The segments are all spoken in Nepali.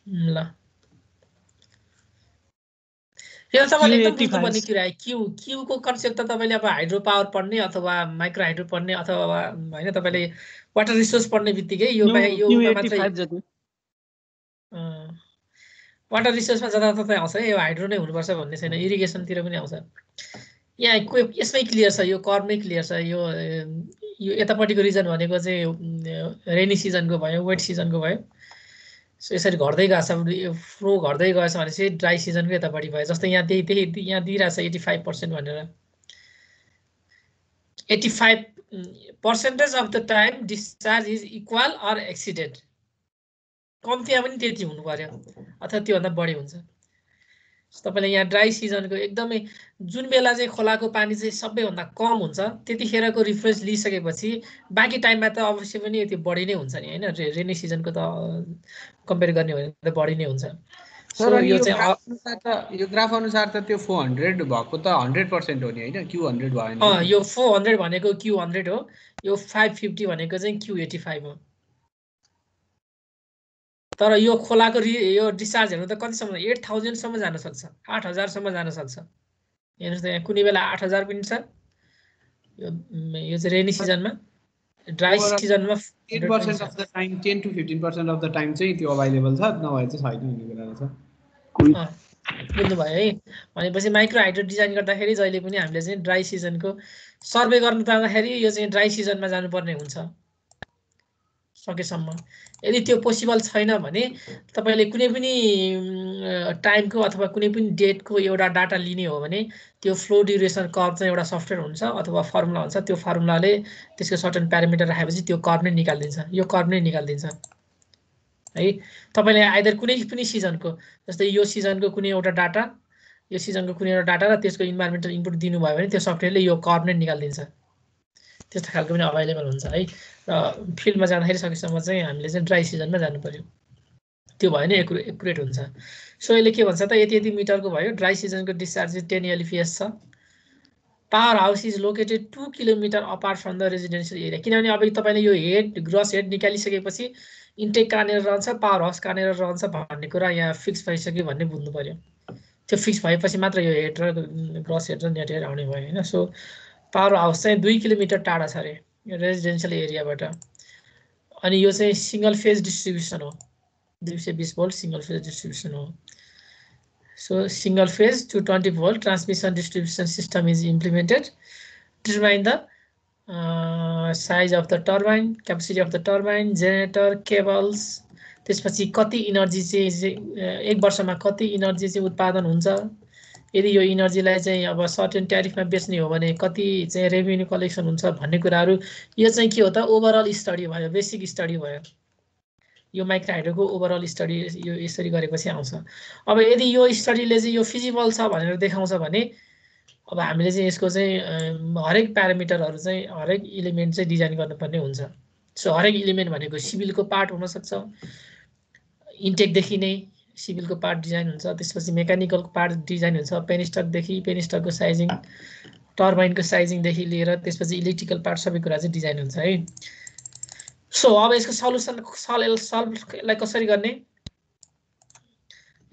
ल यो तपाईले एकदम बुझ्नुपर्ने कुरा हो क्यू को कन्सेप्ट त तपाईले अब हाइड्रो पावर पढ्ने अथवा माइक्रो हाइड्रो पढ्ने अथवा हैन तपाईले वाटर रिसोर्स पढ्ने बित्तिकै यो मात्रै वाटर रिसोर्समा जताततै आउँछ यो हाइड्रो नै हुनुपर्छ भन्ने छैन इरिगेसनतिर पनि आउँछ यहाँ यसमै क्लियर छ यो कर्मै क्लियर छ यो यतापट्टिको रिजन भनेको चाहिँ रेनी सिजनको भयो वेट सिजनको भयो सो यसरी घट्दै गएछ यो फ्लो घट्दै गएछ भने चाहिँ ड्राई सिजनको यतापट्टि भयो जस्तै यहाँ त्यही यहाँ दिइरहेछ 85% भनेर 85% of the time discharge is equal or exceeded कम्तीमा पनि त्यति हुनु पर्यो अथवा त्योभन्दा बढी हुन्छ तपाईले यहाँ ड्राई सिजनको एकदमै जुन बेला चाहिँ खोलाको पानी चाहिँ सबैभन्दा कम हुन्छ त्यतिखेरको रिफरेन्स लिइसकेपछि बाँकी टाइममा त अवश्य पनि यति बढी नै हुन्छ नि हैन रेनी सिजनको त कम्पेयर गर्ने भने त बढी नै हुन्छ सो यो चाहिँ यो ग्राफ अनुसार त त्यो 400 भएको त 100% हो नि हैन Q100 भयो नि यो 400 भनेको Q100 हो यो 550 भनेको चाहिँ Q85 हो तर यो खोलाको यो डिस्चार्ज हेर्नु त कतिसम्म 8000 सम्म जान सक्छ 8000 सम्म जान सक्छ हेर्नुस् त यहाँ कुनै बेला 8000 पनि छ यो चाहिँ रेनी सिजनमा ड्राई सिजनमा 8% of the time 10 to 15% of the time चाहिँ त्यो अवेलेबल छ नभए चाहिँ छैन भन्ने कुरा छ बुझ्नु भयो है भनेपछि माइक्रो हाइड्रो डिजाइन गर्दाखेरि जहिले पनि हामीले चाहिँ ड्राई सिजनको सर्वे गर्न जाँदाखेरि यो चाहिँ ड्राई सिजनमा जानुपर्ने हुन्छ सकेसम्म यदि त्यो पोसिबल छैन भने तपाईले कुनै पनि टाइमको अथवा कुनै पनि डेटको एउटा डाटा लिने हो भने त्यो फ्लो ड्युरेसन कर्भ चाहिँ एउटा सफ्टवेयर हुन्छ अथवा फर्मुला हुन्छ त्यो फर्मुलाले त्यसको सर्टेन प्यारामिटर राखेपछि त्यो कर्भ नै निकाल्दिन्छ यो कर्भ नै निकाल्दिन्छ है तपाईले आइदर कुनै पनि सिजनको जस्तै यो सिजनको कुनै एउटा डाटा यो सिजनको कुनै एउटा डाटा र त्यसको इन्भाइरोमेन्टल इनपुट दिनुभयो भने त्यो सफ्टवेयरले यो कर्भ नै निकाल्दिन्छ त्यस्तो खालको पनि अभाइलेबल हुन्छ है र फिल्डमा जाँदाखेरि सकेसम्म चाहिँ हामीले चाहिँ ड्राई सिजनमा जानु पर्यो त्यो भयो नि एक्युरेट हुन्छ सो यसले के भन्छ त यति मिटरको भयो ड्राई सिजनको डिस्चार्ज चाहिँ 10 LPS छ power house is located 2 kilometre apart from the residential area किनभने अब तपाईले यो हेड ग्रस हेड निकालिसकेपछि इन्टेक कहाँनिर रहन्छ पावर हाउस कहाँनिर रहन्छ भन्ने कुरा यहाँ फिक्स भइसक्यो भन्ने बुझ्नु पर्यो त्यो फिक्स भएपछि मात्र यो हेड र ग्रस हेड र नेट हेड आउने भयो हैन सो पावर हाउस चाहिँ 2 किलोमिटर टाढा छ रे रेजिडेन्शियल एरियाबाट अनि यो चाहिँ सिंगल फेज डिस्ट्रिब्युसन हो 220 भोल्ट सिंगल फेज डिस्ट्रिब्युसन हो so single phase 220 volt transmission distribution system is implemented determine the size of the turbine capacity of the turbine generator cables त्यसपछि कति इनर्जी चाहिँ एक वर्षमा कति इनर्जी चाहिँ उत्पादन हुन्छ यदि यो इनर्जीलाई चाहिँ अब सर्टेन ट्यारिफमा बेच्ने हो भने कति चाहिँ रेभेन्यू कलेक्सन हुन्छ भन्ने कुराहरु यो चाहिँ के हो त ओभरअल स्टडी भयो बेसिक स्टडी भयो यो माइक्रो हाइड्रोको ओभरअल स्टडी यो यसरी गरेपछि आउँछ अब यदि यो स्टडीले चाहिँ यो फिजिबल छ भनेर देखाउँछ भने अब हामीले चाहिँ यसको चाहिँ हरेक प्यारामिटरहरु चाहिँ हरेक एलिमेन्ट चाहिँ डिजाइन गर्नुपर्ने हुन्छ सो हरेक एलिमेन्ट भनेको सिभिलको पार्ट हुन सक्छ इन्टेक देखि नै सिभिलको पार्ट डिजाइन हुन्छ त्यसपछि मेकानिकल पार्ट डिजाइन हुन्छ पेनिस्टक देखि पेनिस्टकको साइजिङ टर्बाइनको साइजिङ देखि लिएर त्यसपछि इलेक्ट्रिकल पार्ट सबै कुरा चाहिँ डिजाइन हुन्छ है सो अब यसको सल्युसन सल्भलाई कसरी गर्ने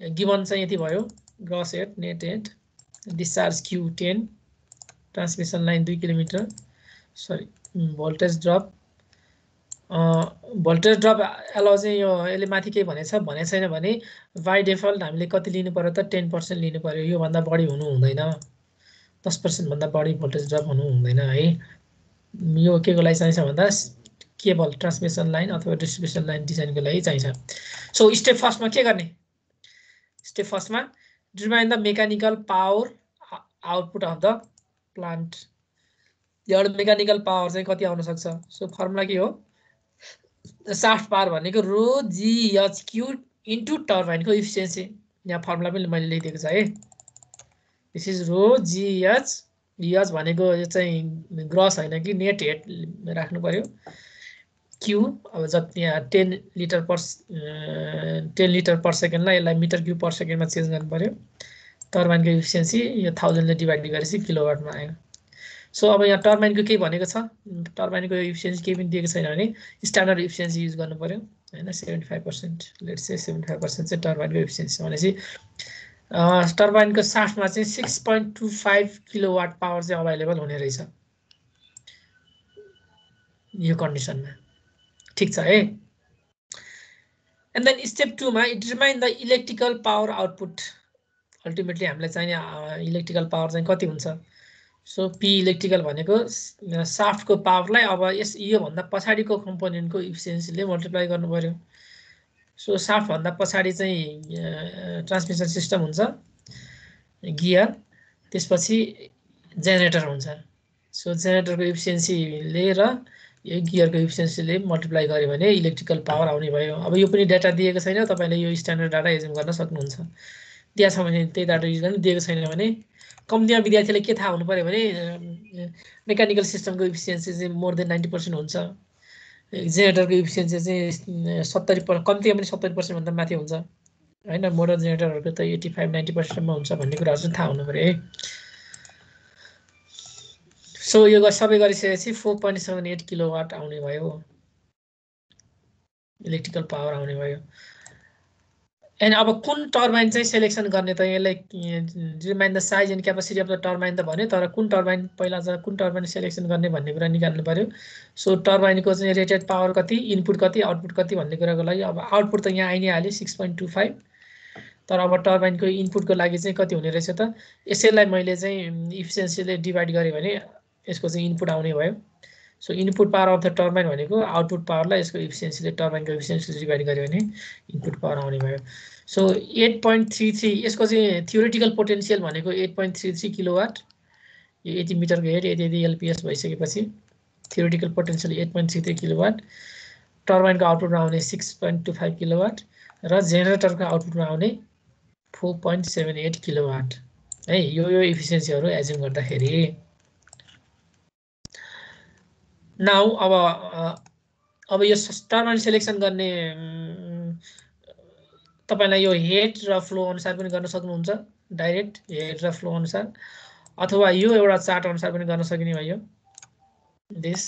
गिवन चाहिँ यति भयो gross head net head discharge Q10 transmission line 2 kilometre सरी भोल्टेज ड्रप एलो चाहिँ यो यसले माथि के भनेछ भने छैन भने बाइ डिफल्ट हामीले कति लिनु पर्यो त 10% लिनु पर्यो यो भन्दा बढी हुनु हुँदैन 10% भन्दा बढी भोल्टेज ड्रप हुनु हुँदैन है यो के को लागि चाहिन्छ भन्दा केबल ट्रान्समिसन लाइन अथवा डिस्ट्रिब्युसन लाइन डिजाइनको लागि चाहिन्छ सो स्टेप फर्स्टमा के गर्ने स्टेप फर्स्टमा determine the mechanical power output of the plant यो मेकानिकल पावर चाहिँ कति आउन सक्छ सो फर्मुला के हो शाफ्ट पावर भनेको रो GHQ इन्टु टर्बाइनको इफिसिएन्सी यहाँ फर्मुला पनि मैले लेखिदिएको छ है दिस इज रो GH भनेको यो चाहिँ ग्रस हैन कि नेट हेड राख्नु पर्यो Q अब जति यहाँ 10 लिटर पर सेकेन्डलाई यसलाई मिटर क्युब पर सेकेन्डमा चेन्ज गर्नु पर्यो टर्बाइनको इफिसिएन्सी यो 1000 ले डिभाइड गरेपछि किलोवाटमा आयो सो अब यहाँ टर्बाइनको के भनेको छ टर्बाइनको इफिसिएन्सी के पनि दिएको छैन भने स्ट्यान्डर्ड इफिसिएन्सी युज गर्नु पर्यो हैन 75%, लेट्स से 75% चाहिँ टर्बाइनको एफिसिएन्सी भनेपछि टर्बाइनको साफ्टमा चाहिँ 6.25 किलोवाट पावर चाहिँ अभाइलेबल हुने रहेछ यो कन्डिसनमा। ठीक छ है। एन्ड देन स्टेप 2 मा determine the electrical power output. Ultimately हामीलाई चाहिने इलेक्ट्रिकल पावर चाहिँ कति हुन्छ। सो पी इलेक्ट्रिकल भनेको साफ्टको पावरलाई अब यस योभन्दा पछाडिको कम्पोनेन्टको इफिसियन्सीले मल्टिप्लाई गर्नु पर्यो। सो साफ्टभन्दा पछाडि चाहिँ ट्रान्समिसन सिस्टम हुन्छ, गियर, त्यसपछि जेनेरेटर हुन्छ। सो जेनेरेटरको इफिसियन्सीले र यो गियरको इफिसियन्सीले मल्टिप्लाई गर्यो भने इलेक्ट्रिकल पावर आउने भयो। अब यो पनि डाटा दिएको छैन, तपाईँले यो स्ट्यान्डर्ड डाटा एज्युम गर्न सक्नुहुन्छ। दिएको छ भने त्यही डाटा युज गर्नु, दिएको छैन भने कम्तीमा विद्यार्थीले के थाहा हुनु पर्यो भने मेकानिकल सिस्टमको इफिसियन्सी चाहिँ मोर देन 90% हुन्छ, जेनेरेटरको इफिसियन्सी चाहिँ 70%, कम्तीमा पनि 70% भन्दा माथि हुन्छ हैन। मोडर्न जेनेरेटरहरूको त 85-90% हुन्छ भन्ने कुराहरू चाहिँ थाहा हुनु पर्यो है। सो यो सबै गरिसकेपछि 4.78 किलोवाट आउने भयो, इलेक्ट्रिकल पावर आउने भयो। एन्ड अब कुन टर्बाइन चाहिँ सेलेक्सन गर्ने त यसलाई determine the size and capacity of the turbine त भन्यो, तर कुन टर्बाइन पहिला चाहिँ कुन टर्बाइन सेलेक्सन गर्ने भन्ने कुरा निकाल्नु पर्यो। सो टर्बाइनको चाहिँ रेटेड पावर कति, इनपुट कति, आउटपुट कति भन्ने कुराको लागि अब आउटपुट त यहाँ आइ नै हाल्यो 6.25, तर अब टर्बाइनको इनपुटको लागि चाहिँ कति हुने रहेछ त। यसैलाई मैले चाहिँ इफिसियन्सीले डिभाइड गरेँ भने यसको चाहिँ इनपुट आउने भयो। So input power of the turbine भनेको आउटपुट पावरलाई यसको इफिसियन्सीले टर्बाइनको इफिसियन्सीले डिभाइड गर्यो भने इनपुट पावर आउने भयो। सो 8.33 यसको चाहिँ थ्योरेटिकल पोटेन्सियल भनेको 8.33 किलोवाट। यो 80 मिटरको हेड, यदि एलपिएस भइसकेपछि थ्योरेटिकल पोटेन्सियल 8.33 किलोवाट, टर्बाइनको आउटपुटमा आउने 6.25 किलोवाट र जेनेरेटरको आउटपुटमा आउने 4.78 किलोवाट है। यो इफिसियन्सीहरू एज्युम गर्दाखेरि नाउ अब यो टर्बाइन सेलेक्सन गर्ने तपाईलाई यो हेड र फ्लो अनुसार पनि गर्न सक्नुहुन्छ, डाइरेक्ट हेड र फ्लो अनुसार, अथवा यो एउटा चार्ट अनुसार पनि गर्न सकिने भयो दिस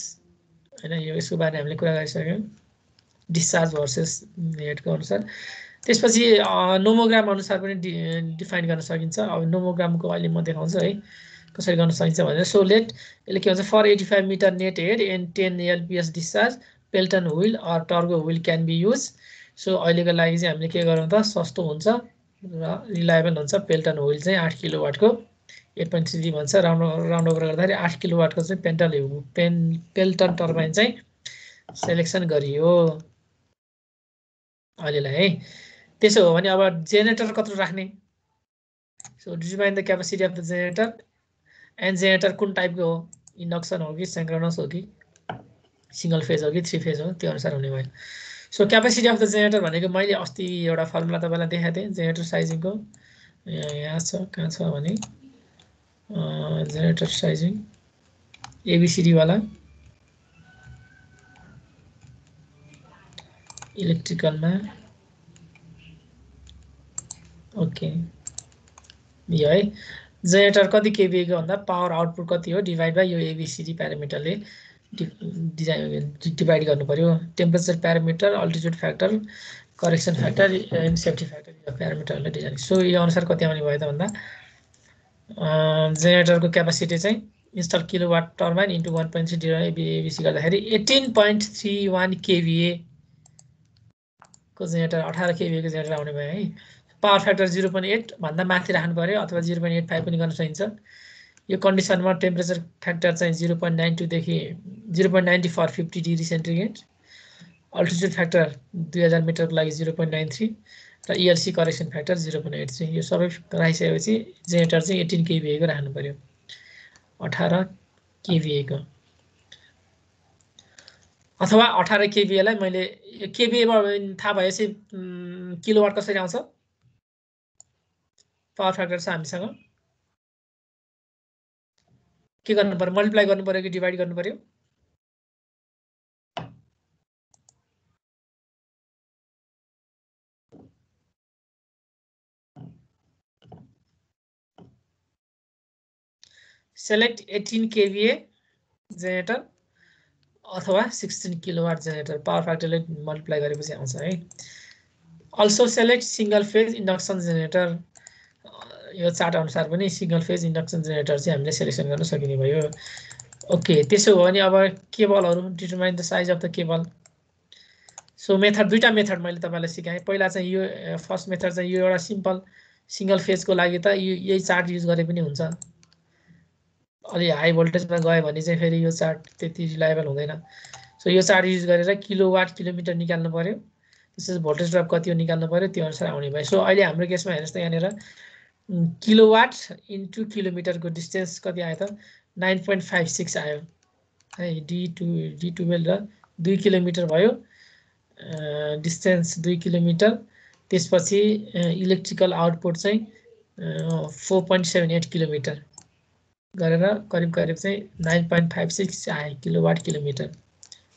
हैन। यो यसको बारेमा हामीले कुरा गरिसक्यौँ, डिस्चार्ज भर्सेस हेडको अनुसार। त्यसपछि नोमोग्राम अनुसार पनि डिफाइन गर्न सकिन्छ। अब नोमोग्रामको अहिले म देखाउँछु है कसरी गर्न सकिन्छ भनेर। सो लेट यसले के भन्छ, for 85 metre net head and 10 LPS discharge Pelton wheel or Turgo wheel can be use. So अहिलेको लागि चाहिँ हामीले के गरौँ त, सस्तो हुन्छ र रिलायबल हुन्छ। पेल्टन व्हिल चाहिँ 8 किलोवाटको 8.3 भन्छ, राउन्ड ओभर गर्दाखेरि 8 किलोवाटको चाहिँ पेल्टन टर्बाइन चाहिँ सेलेक्सन गरियो अहिलेलाई है। त्यसो हो भने अब जेनेरेटर कत्रो राख्ने। So determine the capacity of the generator and generator कुन टाइपको हो, इन्डक्सन हो कि सिन्क्रोनस हो कि सिंगल फेज हो कि 3 फेज हो, त्यो अनुसार हुने भयो। So capacity of the generator भनेको मैले अस्ति एउटा फर्मुला तपाईँलाई देखाएको थिएँ जेनेरेटर साइजिङको। यहाँ छ, कहाँ छ भने जेनेरेटर साइजिङ एबीसीडी वाला इलेक्ट्रिकलमा। ओके यो है, जेनेरेटर कति केभीको भन्दा पावर आउटपुट कति हो डिभाइड बाई यो एबीसीडी प्यारामिटरले डिभाइड गर्नु पर्यो। Temperature parameter, altitude factor, correction factor and safety factor, यो प्यारामिटरले डिजाइन। सो यो अनुसार कति आउने भयो त भन्दा जेनेरेटरको क्यापासिटी चाहिँ install kilowatt turbine into 1.3 ABC गर्दाखेरि 18.31 केभीए को जेनेरेटर, 18 केभीको जेनेरेटर आउने भयो है। पावर फ्याक्टर 0.8 भन्दा माथि राख्नु पर्यो, अथवा 0.85 पनि गर्न सकिन्छ। यो कन्डिसनमा टेम्परेचर फ्याक्टर चाहिँ 0.92 देखि 0.90 for 50 degree centigrade, altitude factor 2000 मिटरको लागि 0.93 र इएलसी करेक्सन फ्याक्टर 0.83। यो सबै राखिसकेपछि जेनेरेटर चाहिँ 18 केभीएको राख्नु पर्यो, 18 केभीएको, अथवा 18 केभीएलाई मैले केभीएमा थाहा भएपछि किलोवाट कसरी आउँछ, पावर फ्याक्टर छ हामीसँग, के गर्नु पर्यो, मल्टिप्लाई गर्नु पर्यो कि डिभाइड गर्नु पर्यो। सेलेक्ट 18 केभीए जेनेरेटर अथवा 16 किलोवाट जेनेरेटर पावर फ्याक्टरले मल्टिप्लाई गरेपछि आउँछ है। Also select single phase induction generator. यो चार्ट अनुसार पनि सिंगल फेज इन्डक्सन जेनेरेटर चाहिँ हामीले सेलेक्सन गर्न सकिने भयो। ओके, त्यसो हो भने अब केबलहरू determine the size of the cable. So method दुईटा मेथड मैले तपाईलाई सिकाएँ। पहिला चाहिँ यो फर्स्ट मेथड चाहिँ यो एउटा सिम्पल सिंगल फेजको लागि त यही चार्ट युज गरे पनि हुन्छ। अलि हाई भोल्टेजमा गयो भने चाहिँ फेरि यो चार्ट त्यति रिलायबल हुँदैन। सो यो चार्ट युज गरेर किलोवाट किलोमिटर निकाल्नु पर्यो, त्यसपछि भोल्टेज ड्रप कति हो निकाल्नु पर्यो, त्यो अनुसार आउने भयो। सो अहिले हाम्रो केसमा हेर्नुहोस् त यहाँनिर किलोवाट इन्टु किलोमिटरको डिस्टेन्स कति आयो त 9.56 आयो है। D12 र 2 किलोमिटर भयो, डिस्टेन्स 2 किलोमिटर। त्यसपछि इलेक्ट्रिकल आउटपुट चाहिँ 4.78 किलोमिटर गरेर करिब करिब चाहिँ 9.56 आयो किलोवाट किलोमिटर।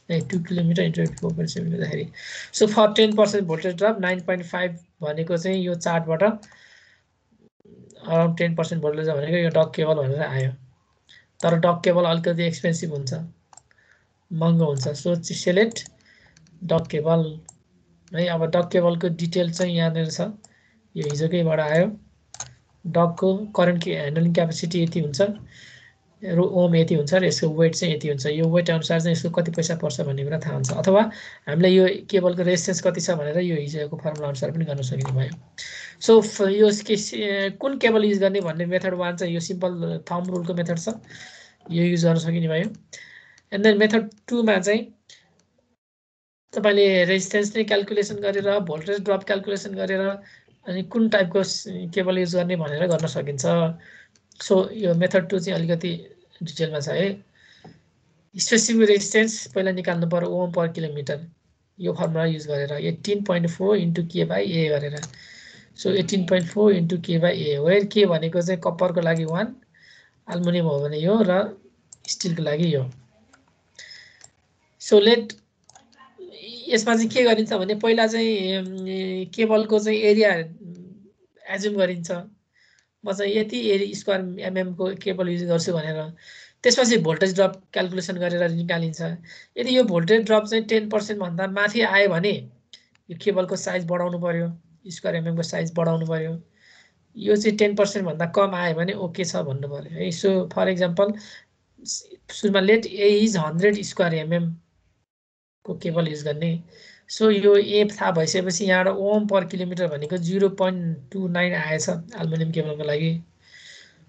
2 किलोमिटर इन्टु 4.7 गर्दाखेरि सो फर 10% भोल्टेज ड्रप 9.5 भनेको चाहिँ यो चार्टबाट अराउन्ड 10% भोल्टेज भनेको यो डक केबल भनेर आयो। तर डक केबल अलिकति एक्सपेन्सिभ हुन्छ, महँगो हुन्छ। सो सेलेक्ट डक केबल है। अब डक केबलको डिटेल चाहिँ यहाँनिर छ, यो हिजोकैबाट आयो। डकको करेन्ट ह्यान्डलिङ क्यापेसिटी यति हुन्छ र ओम यति हुन्छ र यसको वेट चाहिँ यति हुन्छ। यो वेट अनुसार चाहिँ यसको कति पैसा पर्छ भन्ने कुरा थाहा हुन्छ। अथवा हामीले यो केबलको रेजिस्टेन्स कति छ भनेर यो हिजोको फर्मुला अनुसार पनि गर्न सकिने भयो। सो यो कुन केबल युज गर्ने भन्ने मेथड 1 चाहिँ यो सिम्पल थम्ब रुलको मेथड छ, यो युज गर्न सकिने भयो। एन्ड देन मेथड 2 मा चाहिँ तपाईले रेजिस्टेन्स नै क्याल्कुलेसन गरेर भोल्टेज ड्रप क्याल्कुलेसन गरेर अनि कुन टाइपको केबल युज गर्ने भनेर गर्न सकिन्छ। सो यो मेथड 2 चाहिँ अलिकति डिटेलमा छ है। स्पेसिफिक रेजिस्टेन्स पहिला निकाल्नु पर्यो ओम पर किलोमिटर, यो फर्मुला युज गरेर 18.4 इन्टु के बाई ए गरेर। सो 18.4 इन्टु के बाई ए, वेयर के भनेको चाहिँ कपरको लागि 1, एल्युमिनियम हो भने यो र स्टिलको लागि यो। सो लेट यसमा चाहिँ के गरिन्छ भने पहिला चाहिँ केबलको चाहिँ एरिया एज्युम गरिन्छ। म चाहिँ यति स्क्वायर एमएमको केबल युज गर्छु भनेर। त्यसपछि भोल्टेज ड्रप क्याल्कुलेसन गरेर निकालिन्छ। यदि यो भोल्टेज ड्रप चाहिँ 10% भन्दा माथि आयो भने यो केबलको साइज बढाउनु पर्यो, स्क्वायर एमएमको साइज बढाउनु पर्यो। यो चाहिँ 10% भन्दा कम आयो भने ओके छ भन्नु पर्यो है। सो फर इक्जाम्पल सुरुमा let A is 100 square mm को केबल युज गर्ने। सो यो ए थाहा भइसकेपछि यहाँबाट ओम पर किलोमिटर भनेको 0.29 आएछ एल्युमिनियम केबलको लागि।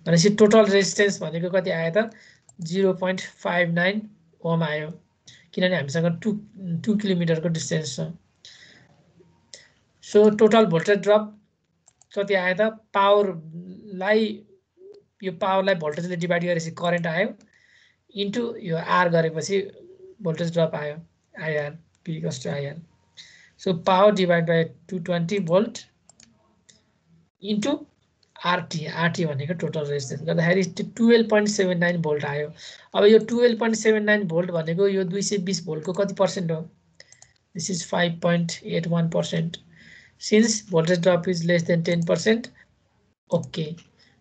भनेपछि टोटल रेजिस्टेन्स भनेको कति आयो त 0.59 ओम आयो, किनभने हामीसँग 2 किलोमिटरको डिस्टेन्स छ। सो टोटल भोल्टेज ड्रप कति आयो त पावरलाई भोल्टेजले डिभाइड गरेपछि करेन्ट आयो इन्टु यो आर गरेपछि भोल्टेज ड्रप आयो IR P equals to IR. So power divided by 220 volt into RT भनेको टोटल रेजिस्टेन्स गर्दाखेरि 12.79 भोल्ट आयो। अब यो 12.79 भोल्ट भनेको यो 220 भोल्टको कति पर्सेन्ट हो? This is 5.81%। Since voltage drop is less than 10%, okay.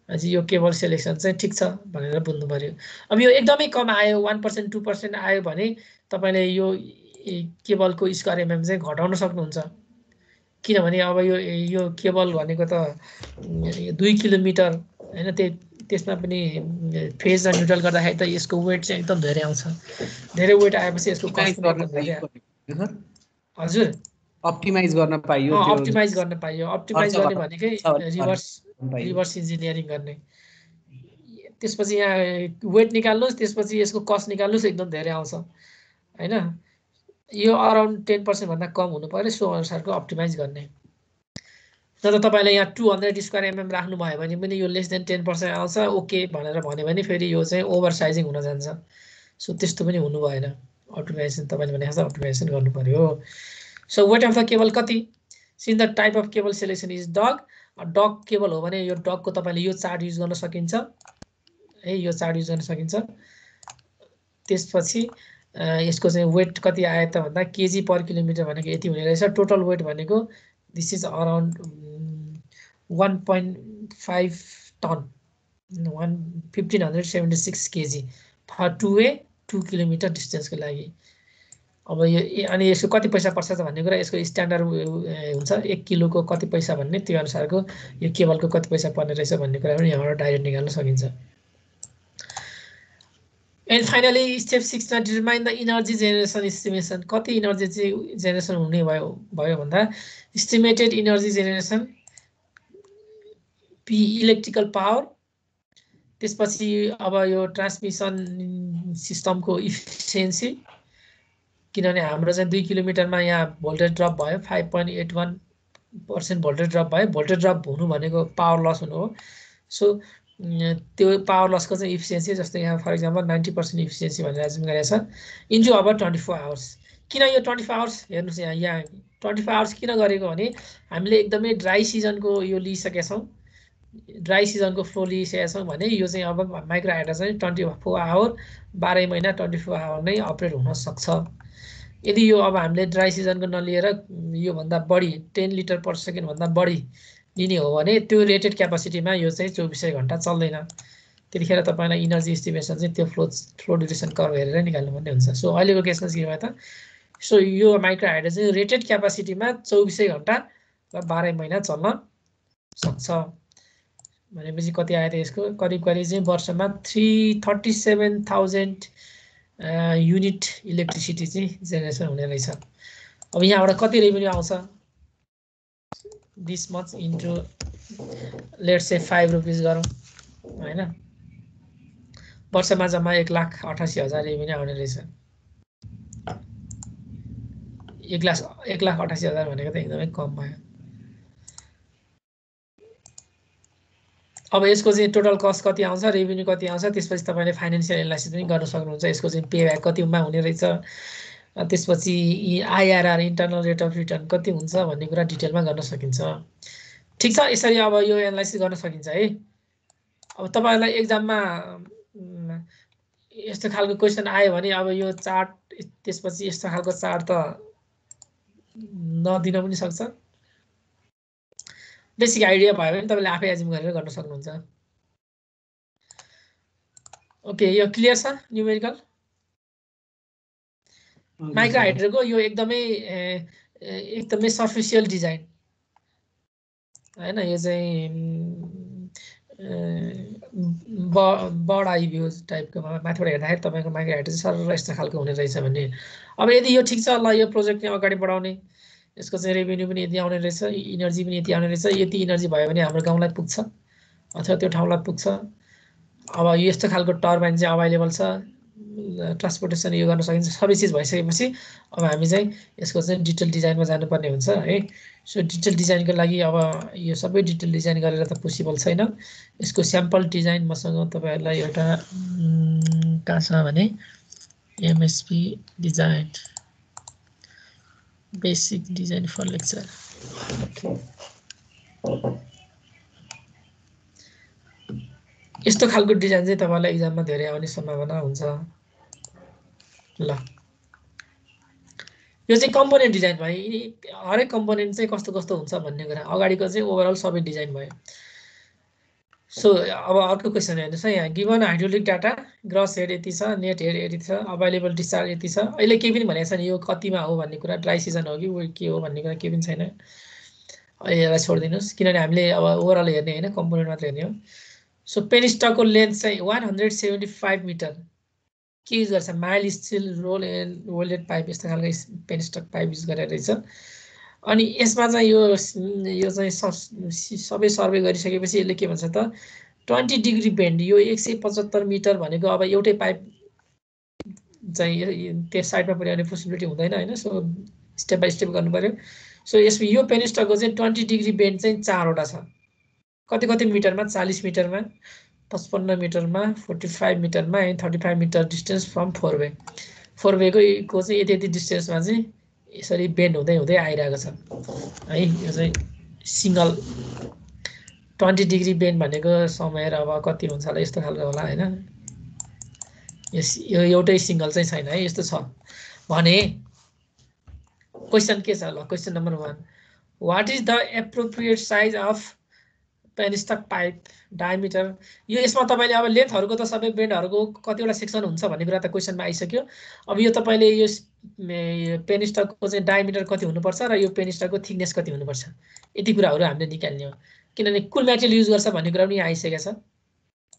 अझै यो केबल सेलेक्सन चाहिँ ठिक छ भनेर बुझ्नु पर्यो। अब यो एकदमै कम आयो 1% 2% आयो भने तपाईले यो केबलको स्क्वायर एमएम चाहिँ घटाउन सक्नुहुन्छ, किनभने अब यो केबल भनेको त 2 किलोमिटर हैन, त्यसमा पनि फेज र न्युट्रल गर्दाखेरि त यसको वेट चाहिँ एकदम धेरै आउँछ। धेरै वेट आएपछि यसको कस्ट पनि धेरै। हजुर, अप्टिमाइज गर्न पाइयो, अप्टिमाइज गर्न पाइयो। अप्टिमाइज गर्ने भनेकै रिभर्स इन्जिनियरिङ गर्ने। त्यसपछि यहाँ वेट निकाल्नुस्, त्यसपछि यसको कस्ट निकाल्नुस्, एकदम धेरै आउँछ हैन। यो अराउन्ड 10% भन्दा कम हुनु पर्यो, सो अनुसारको अप्टिमाइज गर्ने। न त तपाईले यहाँ 200 स्क्वायर एमएम राख्नु भयो भने पनि यो लेस देन 10% आउँछ ओके भनेर भन्यो भने फेरि यो चाहिँ ओभर साइजिङ हुन जान्छ। सो त्यस्तो पनि हुनु भएन। अप्टिमाइजेसन तपाईले भने जस्तो अप्टिमाइजेसन गर्नु पर्यो। So weight of the cable कति? Since the type of cable selection is dug cable हो भने यो डगको तपाईले यो चार्ट युज गर्न सकिन्छ है, यो चार्ट युज गर्न सकिन्छ। त्यसपछि यसको चाहिँ वेट कति आयो त भन्दा केजी पर किलोमिटर भनेको यति हुने रहेछ। टोटल वेट भनेको this is around 1.5 ton, 1576 KG for 2 kilometre डिस्टेन्सको लागि। अब यो अनि यसको कति पैसा पर्छ त भन्ने कुरा यसको स्ट्यान्डर्ड हुन्छ 1 किलोको कति पैसा भन्ने त्यो अनुसारको यो केबलको कति पैसा पर्ने रहेछ भन्ने कुरा पनि यहाँबाट डाइरेक्ट निकाल्न सकिन्छ। एन्ड फाइनली स्टेप 6 मा determine the energy generation estimation. कति इनर्जी चाहिँ जेनेरेसन हुने भयो भन्दा estimated energy generation P electrical power, त्यसपछि अब यो ट्रान्समिसन सिस्टमको इफिसियन्सी, किनभने हाम्रो चाहिँ 2 किलोमिटरमा यहाँ भोल्टेज ड्रप भयो 5.81% भोल्टेज ड्रप भयो। भोल्टेज ड्रप हुनु भनेको पावर लस हुनु हो। सो त्यो पावर लसको चाहिँ इफिसियन्सी जस्तै यहाँ फर इक्जाम्पल 90% इफिसियन्सी भनेर एजुम गरेको छ इन्टु अब 24 आवर्स। किन यो 24 आवर्स हेर्नुहोस् यहाँ 24 आवर्स किन गरेको भने हामीले एकदमै ड्राई सिजनको यो लिइसकेका छौँ, ड्राई सिजनको फ्लो लिइसकेका छौँ भने यो चाहिँ अब माइक्रो हाइड्रो चाहिँ 24 आवर 12 महिना 24 आवर नै अपरेट हुन सक्छ। यदि यो अब हामीले ड्राई सिजनको नलिएर योभन्दा बढी 10 लिटर पर सेकेन्ड भन्दा बढी लिने हो भने त्यो रेटेड क्यापासिटीमा यो चाहिँ 24 घण्टा चल्दैन। त्यतिखेर तपाईँलाई इनर्जी एस्टिमेसन चाहिँ त्यो फ्लो ड्युरेसन कर्भ हेरेर निकाल्नुपर्ने हुन्छ। सो अहिलेको केसमा के भयो त, सो यो माइक्रो हाइड्रो चाहिँ रेटेड क्यापासिटीमा 24 घण्टा र 12 महिना चल्न सक्छ भनेपछि कति आयो त यसको करिब चाहिँ वर्षमा 337,000 युनिट इलेक्ट्रिसिटी चाहिँ जेनेरेसन हुने रहेछ। अब यहाँबाट कति रेभेन्यू आउँछ, this much into let's say 5 rupees गरौँ हैन, वर्षमा जम्मा 1,88,000 रेभेन्यू आउने रहेछ। 1,88,000 भनेको त एकदमै कम भयो। अब यसको चाहिँ टोटल कस्ट कति आउँछ, रेभेन्यू कति आउँछ, त्यसपछि तपाईँले फाइनेन्सियल एनालाइसिस पनि गर्न सक्नुहुन्छ। यसको चाहिँ पे ब्याक कतिमा हुने रहेछ, त्यसपछि IRR internal rate of return कति हुन्छ भन्ने कुरा डिटेलमा गर्न सकिन्छ। ठिक छ, यसरी अब यो एनालाइसिस गर्न सकिन्छ है। अब तपाईँहरूलाई एक्जाममा यस्तो खालको क्वेसन आयो भने अब यो चार्ट त्यसपछि यस्तो खालको चार्ट त नदिन पनि सक्छ। बेसिक आइडिया भयो भने तपाईँले आफै एज्युम गरेर गर्न सक्नुहुन्छ। ओके, यो क्लियर छ न्युमेरिकल। माइक्रो हाइड्रोको यो एकदमै सर्फेसियल डिजाइन हैन, यो चाहिँ बर्ड आई भ्यू टाइपको माथिबाट हेर्दाखेरि तपाईँको माइक्रो हाइड्रो चाहिँ सर यस्तो खालको हुने रहेछ भन्ने। अब यदि यो ठिक छ ल यो प्रोजेक्ट चाहिँ अगाडि बढाउने, यसको चाहिँ रेभेन्यू पनि यति आउने रहेछ, इनर्जी पनि यति आउने रहेछ, यति इनर्जी भयो भने हाम्रो गाउँलाई पुग्छ अथवा त्यो ठाउँलाई पुग्छ। अब यस्तो खालको टर्बाइन चाहिँ अभाइलेबल छ, ट्रान्सपोर्टेसन यो गर्न सकिन्छ, सबै चिज भइसकेपछि अब हामी चाहिँ यसको चाहिँ डिटेल डिजाइनमा जानुपर्ने हुन्छ है। सो डिटेल डिजाइनको लागि अब यो सबै डिटेल डिजाइन गरेर त पोसिबल छैन। यसको स्याम्पल डिजाइन मसँग तपाईँहरूलाई एउटा कहाँ छ भने MSP design basic design for lecture, यस्तो खालको डिजाइन चाहिँ तपाईँलाई एक्जाममा धेरै आउने सम्भावना हुन्छ। ल यो चाहिँ कम्पोनेन्ट डिजाइन भयो, हरेक कम्पोनेन्ट चाहिँ कस्तो कस्तो हुन्छ भन्ने कुरा, अगाडिको चाहिँ ओभरअल सबै डिजाइन भयो। सो अब अर्को क्वेसन हेर्नुहोस् है, यहाँ given hydraulic data gross head यति छ, नेट हेड यति छ, अभाइलेबल डिस्चार्ज यति छ। अहिले केही पनि भनेको छैन यो कतिमा हो भन्ने कुरा, ड्राई सिजन हो कि के हो भन्ने कुरा केही पनि छैन। यसलाई छोडिदिनुहोस् किनभने हामीले अब ओभरअल हेर्ने होइन, कम्पोनेन्ट मात्र हेर्ने हो। सो पेनिस्टकको लेन्थ चाहिँ 175 मिटर के युज गर्छ, mild steel roll and welded pipe यस्तो खालको पेनिस्टक पाइप युज गरेर रहेछ। अनि यसमा चाहिँ यो चाहिँ सबै सर्वे गरिसकेपछि यसले के भन्छ त 20 डिग्री बेन्ड, यो 175 मिटर भनेको अब एउटै पाइप चाहिँ त्यो साइडमा पुर्याउने पोसिबिलिटी हुँदैन होइन। सो स्टेप बाई स्टेप गर्नु पर्यो। सो यसमा यो पेनिस्टकको चाहिँ 20 डिग्री बेन्ड चाहिँ 4वटा छ, कति कति मिटरमा, 40 मिटरमा, 55 मिटरमा, 45 मिटरमा and 35 metre distance from 4 way. 4 वेको चाहिँ यति यति डिस्टेन्समा चाहिँ यसरी बेन्ड हुँदै हुँदै आइरहेको छ है। यो चाहिँ सिङ्गल 20 डिग्री बेन्ड भनेको समय र अब कति हुन्छ होला यस्तो खालको होला होइन। यो एउटै सिङ्गल चाहिँ छैन है, यस्तो छ भने क्वेसन के छ ल। Question number 1, what is the appropriate size of penstock pipe diameter यो यसमा तपाईँले अब लेन्थहरूको त सबै बेन्डहरूको कतिवटा सेक्सन हुन्छ भन्ने कुरा त क्वेसनमा आइसक्यो। अब यो तपाईँले यो पेनिस्टकको चाहिँ डायमिटर कति हुनुपर्छ र यो पेनिस्टकको थिकनेस कति हुनुपर्छ यति कुराहरू हामीले निकाल्ने हो। किनभने कुन मेटेरियल युज गर्छ भन्ने कुरा पनि आइसकेको छ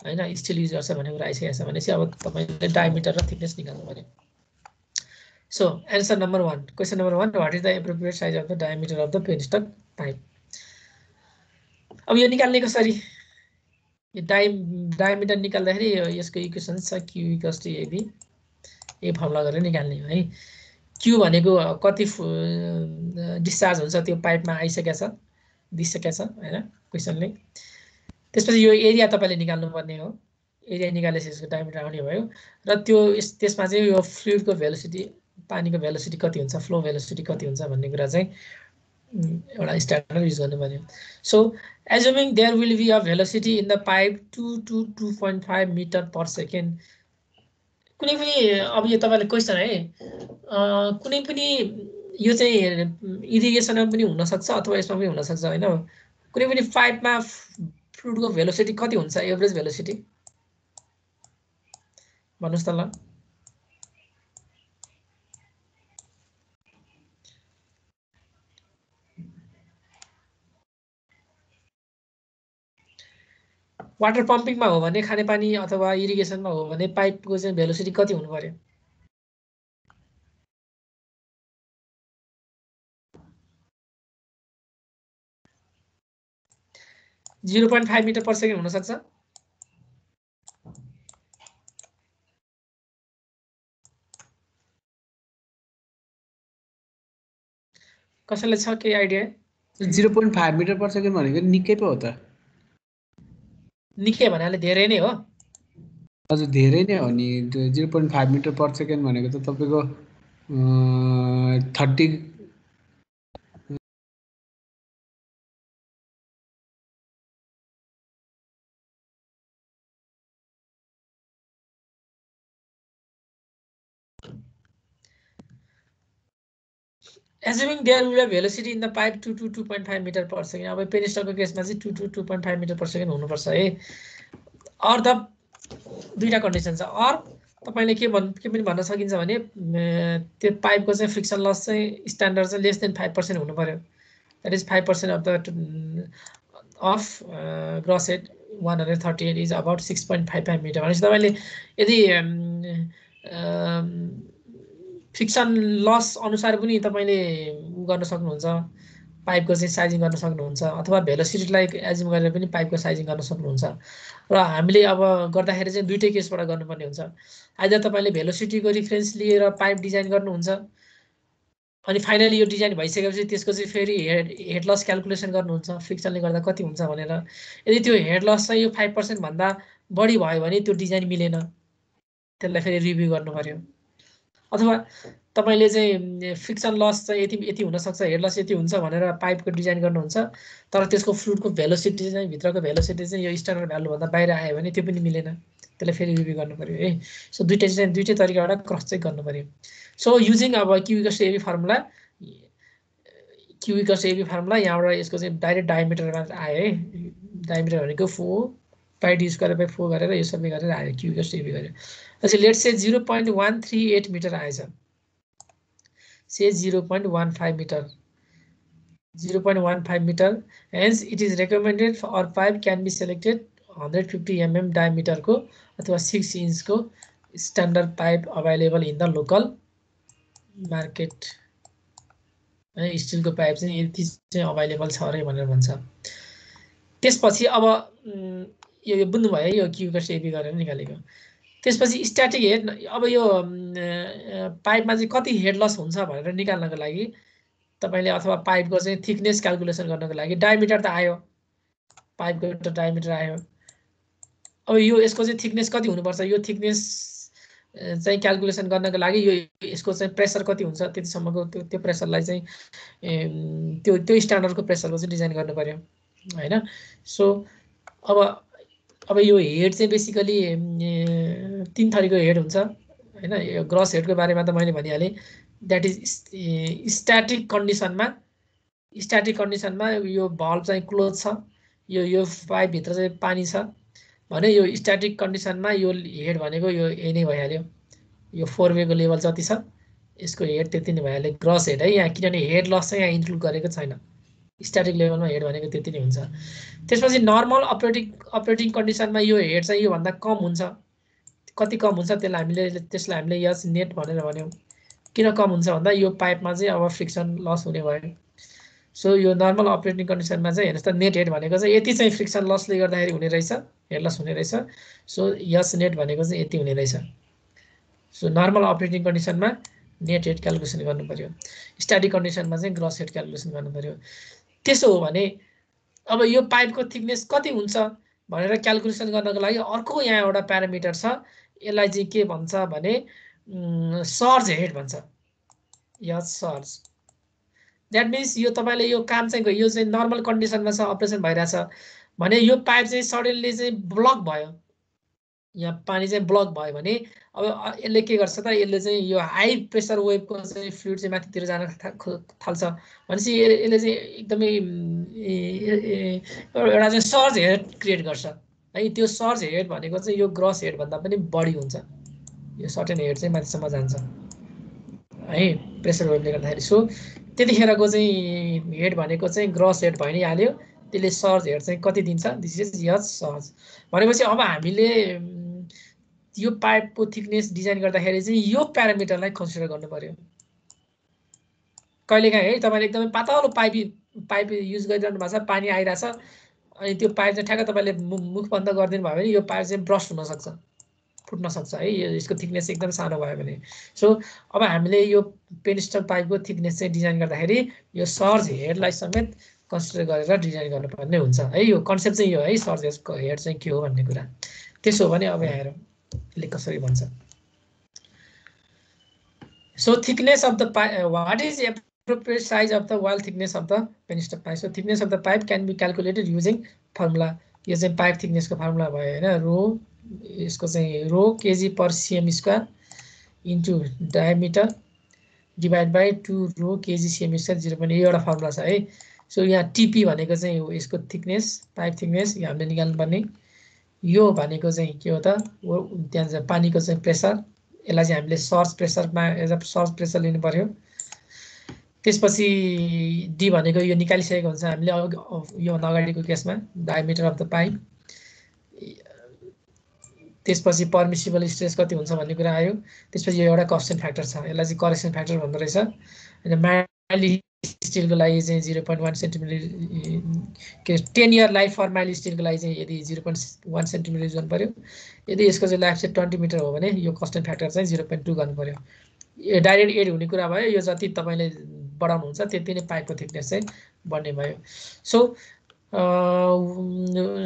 होइन, स्टिल युज गर्छ भन्ने कुरा आइसकेको छ भनेपछि अब तपाईँले डायमिटर र थिकनेस निकाल्नु पर्यो। So answer number 1, question number 1, what is the appropriate size of the diameter of the penstock pipe. अब यो निकाल्ने कसरी, यो डायमिटर निकाल्दाखेरि यसको इक्वेसन छ क्यू इक्वल्स टु एबी, यो फर्मुला गरेर निकाल्ने हो है। क्यू भनेको कति डिस्चार्ज हुन्छ त्यो पाइपमा आइसकेको छ, दिइसकेको छ होइन क्वेसनले। त्यसपछि यो एरिया तपाईँले निकाल्नु पर्ने हो, एरिया निकालेपछि यसको डायमिटर आउने भयो र त्यो त्यसमा चाहिँ यो फ्लुइडको भेलोसिटी, पानीको भेलोसिटी कति हुन्छ, फ्लो भेलोसिटी कति हुन्छ भन्ने कुरा चाहिँ एउटा स्ट्यान्डर्ड युज गर्नु पर्यो। So assuming there will be a velocity in the pipe 2 to 2.5 metre per second. कुनै पनि अब यो तपाईँले क्वेसन है, कुनै पनि यो चाहिँ इरिगेसनमा पनि हुनसक्छ अथवा यसमा पनि हुनसक्छ होइन। कुनै पनि पाइपमा फ्लुइडको भेलोसिटी कति हुन्छ, एभरेज भेलोसिटी भन्नुहोस् त ल। वाटर पम्पिङमा हो भने, खानेपानी अथवा इरिगेसनमा हो भने पाइपको चाहिँ भेलोसिटी कति हुनु पर्यो? जिरो 0.5 मिटर पर सेकेन्ड हुनसक्छ। कसैलाई छ केही आइडिया? 0.5 मिटर पर सेकेन्ड भनेको निकै पो हो त। निकै भन्नाले धेरै नै हो। हजुर धेरै नै हो नि। 0.5 मिटर पर सेकेन्ड भनेको त तपाईँको 30 Assuming there will be a velocity in the pipe 2 to 2.5 meter per second. अब पेनिस्टलको केसमा चाहिँ 2 to 2.5 मिटर पर सेकेन्ड हुनुपर्छ है। अर द दुईटा कन्डिसन छ। अर तपाईले के पनि भन्न सकिन्छ भने त्यो पाइपको चाहिँ फ्रिक्सन लस चाहिँ स्ट्यान्डर्ड चाहिँ लेस देन 5% हुनु पर्यो। That is 5% of the gross head 138 is about 6.55 metre. भनेपछि तपाईले यदि फ्रिक्सन लस अनुसार पनि तपाईले गर्न सक्नुहुन्छ, पाइपको चाहिँ साइजिङ गर्न सक्नुहुन्छ अथवा भेलोसिटीलाई एज्युम गरेर पनि पाइपको साइजिङ गर्न सक्नुहुन्छ। र हामीले अब गर्दाखेरि चाहिँ दुईटै केसबाट गर्नुपर्ने हुन्छ। आइदर तपाईले भेलोसिटीको रिफरेन्स लिएर पाइप डिजाइन गर्नुहुन्छ अनि फाइनली यो डिजाइन भइसकेपछि त्यसको चाहिँ फेरि हेड लस क्याल्कुलेसन गर्नुहुन्छ फ्रिक्सनले गर्दा कति हुन्छ भनेर। यदि त्यो हेड लस चाहिँ यो 5% भन्दा बढी भयो भने त्यो डिजाइन मिलेन, त्यसलाई फेरि रिभ्यू गर्नु पर्यो। अथवा तपाईले चाहिँ फ्रिक्सन लस चाहिँ यति हुन सक्छ, हेड लस यति हुन्छ भनेर पाइपको डिजाइन गर्नुहुन्छ, तर त्यसको फ्लुइडको भेलोसिटी चाहिँ भित्रको भेलोसिटी चाहिँ यो स्ट्यान्डर्ड भ्यालु भन्दा बाहिर आयो भने त्यो पनि मिलेन, त्यसलाई फेरि रिभ्यू गर्नु पर्यो है। सो दुईटै तरिकाबाट क्रस चेक गर्नु पर्यो। सो युजिङ अब Q equals to A V formula, यहाँबाट यसको चाहिँ डाइरेक्ट डायमिटरमा आयो है। डायमिटर भनेको 4 पाइ डी स्क्वायर बाइ 4 गरेर यो सबै गरेर आयो, क्यू इक्वल्स टु एबी गरेर। अच्छा लेट्स से 0.138 मिटर आएछ, से 0.15 metre, 0.15 metre. Hence it is recommended for pipe can be selected 150 mm डायमिटरको अथवा 6 इन्चको standard pipe available in the local market. स्टिलको पाइप चाहिँ यति चाहिँ अभाइलेबल छ अरे भनेर भन्छ। त्यसपछि अब यो बुझ्नुभयो है, यो क्यू इक्वल्स टु एबी गरेर निकालेको। त्यसपछि स्ट्याटिक हेड, अब यो पाइपमा चाहिँ कति हेड लस हुन्छ भनेर निकाल्नको लागि तपाईले अथवा पाइपको चाहिँ थिकनेस क्याल्कुलेसन गर्नको लागि डायमिटर त आयो, पाइपको एउटा डायमिटर आयो। अब यो यसको चाहिँ थिकनेस कति हुनुपर्छ, यो थिकनेस चाहिँ क्याल्कुलेसन गर्नको लागि यो यसको चाहिँ प्रेसर कति हुन्छ त्यतिसम्मको त्यो प्रेसरलाई चाहिँ त्यो स्ट्यान्डर्डको प्रेसरको चाहिँ डिजाइन गर्नु पर्यो हैन। सो अब यो हेड चाहिँ बेसिकली 3 थरीको हेड हुन्छ हैन। यो ग्रस हेडको बारेमा त मैले भनिहालेँ, द्याट इज स्ट्याटिक कन्डिसनमा यो भल्भ चाहिँ क्लोज छ, यो पाइपभित्र चाहिँ पानी छ भने यो स्ट्याटिक कन्डिसनमा यो हेड भनेको यो यही नै भइहाल्यो। यो 4 वेको लेभल जति छ यसको हेड त्यति नै भइहाल्यो, ग्रस हेड है यहाँ, किनभने हेड लस चाहिँ यहाँ इन्क्लुड गरेको छैन। स्ट्याटिक लेभलमा हेड भनेको त्यति नै हुन्छ। त्यसपछि नर्मल अपरेटिङ कन्डिसनमा यो हेड चाहिँ योभन्दा कम हुन्छ। कति कम हुन्छ त्यसलाई हामीले यस नेट भनेर भन्यौँ। किन कम हुन्छ भन्दा यो पाइपमा चाहिँ अब फ्रिक्सन लस हुने भयो। सो यो नर्मल अपरेटिङ कन्डिसनमा चाहिँ हेर्नुहोस् त नेट हेड भनेको चाहिँ यति चाहिँ फ्रिक्सन लसले गर्दाखेरि हुने रहेछ, हेड लस हुने रहेछ। सो यस नेट भनेको चाहिँ यति हुने रहेछ। सो नर्मल अपरेटिङ कन्डिसनमा नेट हेड क्यालकुलेसन गर्नु पर्यो, स्ट्याटिक कन्डिसनमा चाहिँ ग्रस हेड क्यालकुलेसन गर्नु पर्यो। त्यसो हो भने अब यो पाइपको थिकनेस कति हुन्छ भनेर क्यालकुलेसन गर्नको लागि अर्को यहाँ एउटा प्यारामिटर छ, यसलाई चाहिँ के भन्छ भने सर्ज हेड भन्छ। यस सर्ज द्याट मिन्स यो तपाईँले यो काम चाहिँ यो चाहिँ नर्मल कन्डिसनमा छ, अपरेसन भइरहेछ भने यो पाइप चाहिँ सडनली चाहिँ ब्लक भयो, यहाँ पानी चाहिँ ब्लक भयो भने अब यसले के गर्छ त, यसले चाहिँ यो हाई प्रेसर वेभको चाहिँ फ्लुइड चाहिँ माथितिर जान थाल्छ भनेपछि यसले चाहिँ एकदमै एउटा चाहिँ सर्ज हेड क्रिएट गर्छ है। त्यो सर्ज हेड भनेको चाहिँ यो ग्रस हेडभन्दा पनि बढी हुन्छ, यो सर्टेन हेड चाहिँ माथिसम्म जान्छ है प्रेसर वेभले गर्दाखेरि। सो त्यतिखेरको चाहिँ हेड भनेको चाहिँ ग्रस हेड भइ नै हाल्यो, त्यसले सर्ज हेड चाहिँ कति दिन्छ, दिस इज यस सर्ज। भनेपछि अब हामीले यो पाइपको थिकनेस डिजाइन गर्दाखेरि चाहिँ यो प्यारामिटरलाई कन्सिडर गर्नु पर्यो। कहिलेकाहीँ है तपाईँले एकदमै पातलो पाइप युज गरिरहनु भएको छ, पानी आइरहेछ अनि त्यो पाइप चाहिँ ठ्याक्क तपाईँले मुख बन्द गरिदिनु भयो भने यो पाइप चाहिँ ब्रस्ट हुनसक्छ, फुट्न सक्छ है, यसको थिकनेस एकदम सानो भयो भने। सो अब हामीले यो पेनिस्टल पाइपको थिकनेस चाहिँ डिजाइन गर्दाखेरि यो सर्ज हेडलाई समेत कन्सिडर गरेर डिजाइन गर्नुपर्ने हुन्छ है। यो कन्सेप्ट चाहिँ यो है, सर्ज हेड चाहिँ के हो भन्ने कुरा। त्यसो हो भने अब यहाँ हेरौँ यसले कसरी भन्छ। So thickness of the pipe, what is appropriate size of the wall thickness of the penistal pipe. So thickness of the pipe can be calculated using formula. यो चाहिँ पाइप थिकनेसको फर्मुला भयो हैन, रो यसको चाहिँ rho KG per CM square into diameter divide by 2 rho KG CM square 0.8 एउटा फर्मुला छ है। सो यहाँ टिपी भनेको चाहिँ हो यसको थिकनेस, पाइप थिकनेस यो हामीले निकाल्नु पर्ने। यो भनेको चाहिँ के हो त, त्यहाँ चाहिँ पानीको चाहिँ प्रेसर, यसलाई चाहिँ हामीले सर्ज प्रेसरमा एज अ सर्ज प्रेसर लिनु पर्यो। त्यसपछि डी भनेको यो निकालिसकेको हुन्छ हामीले यो अगाडिको केसमा डायमिटर अफ द पाइप। त्यसपछि पर्मिसिबल स्ट्रेस कति हुन्छ भन्ने कुरा आयो। त्यसपछि यो एउटा करेक्सन फ्याक्टर छ, यसलाई चाहिँ करेक्सन फ्याक्टर भन्दो रहेछ। अनि माइल स्टिलको लागि चाहिँ 0.1 सेन्टिमिटर के 10 इयर लाइफ फर माइल स्टिलको लागि चाहिँ यदि 0.1 सेन्टिमिटर युज गर्नु पर्यो। यदि यसको चाहिँ लाइफ चाहिँ 20 मिटर हो भने यो करेक्सन फ्याक्टर चाहिँ 0.2 गर्नु पर्यो। यो डाइरेक्ट एड हुने कुरा भयो, यो जति तपाईँले बढाउनुहुन्छ त्यति नै पाइपको थिकनेस चाहिँ बढ्ने भयो।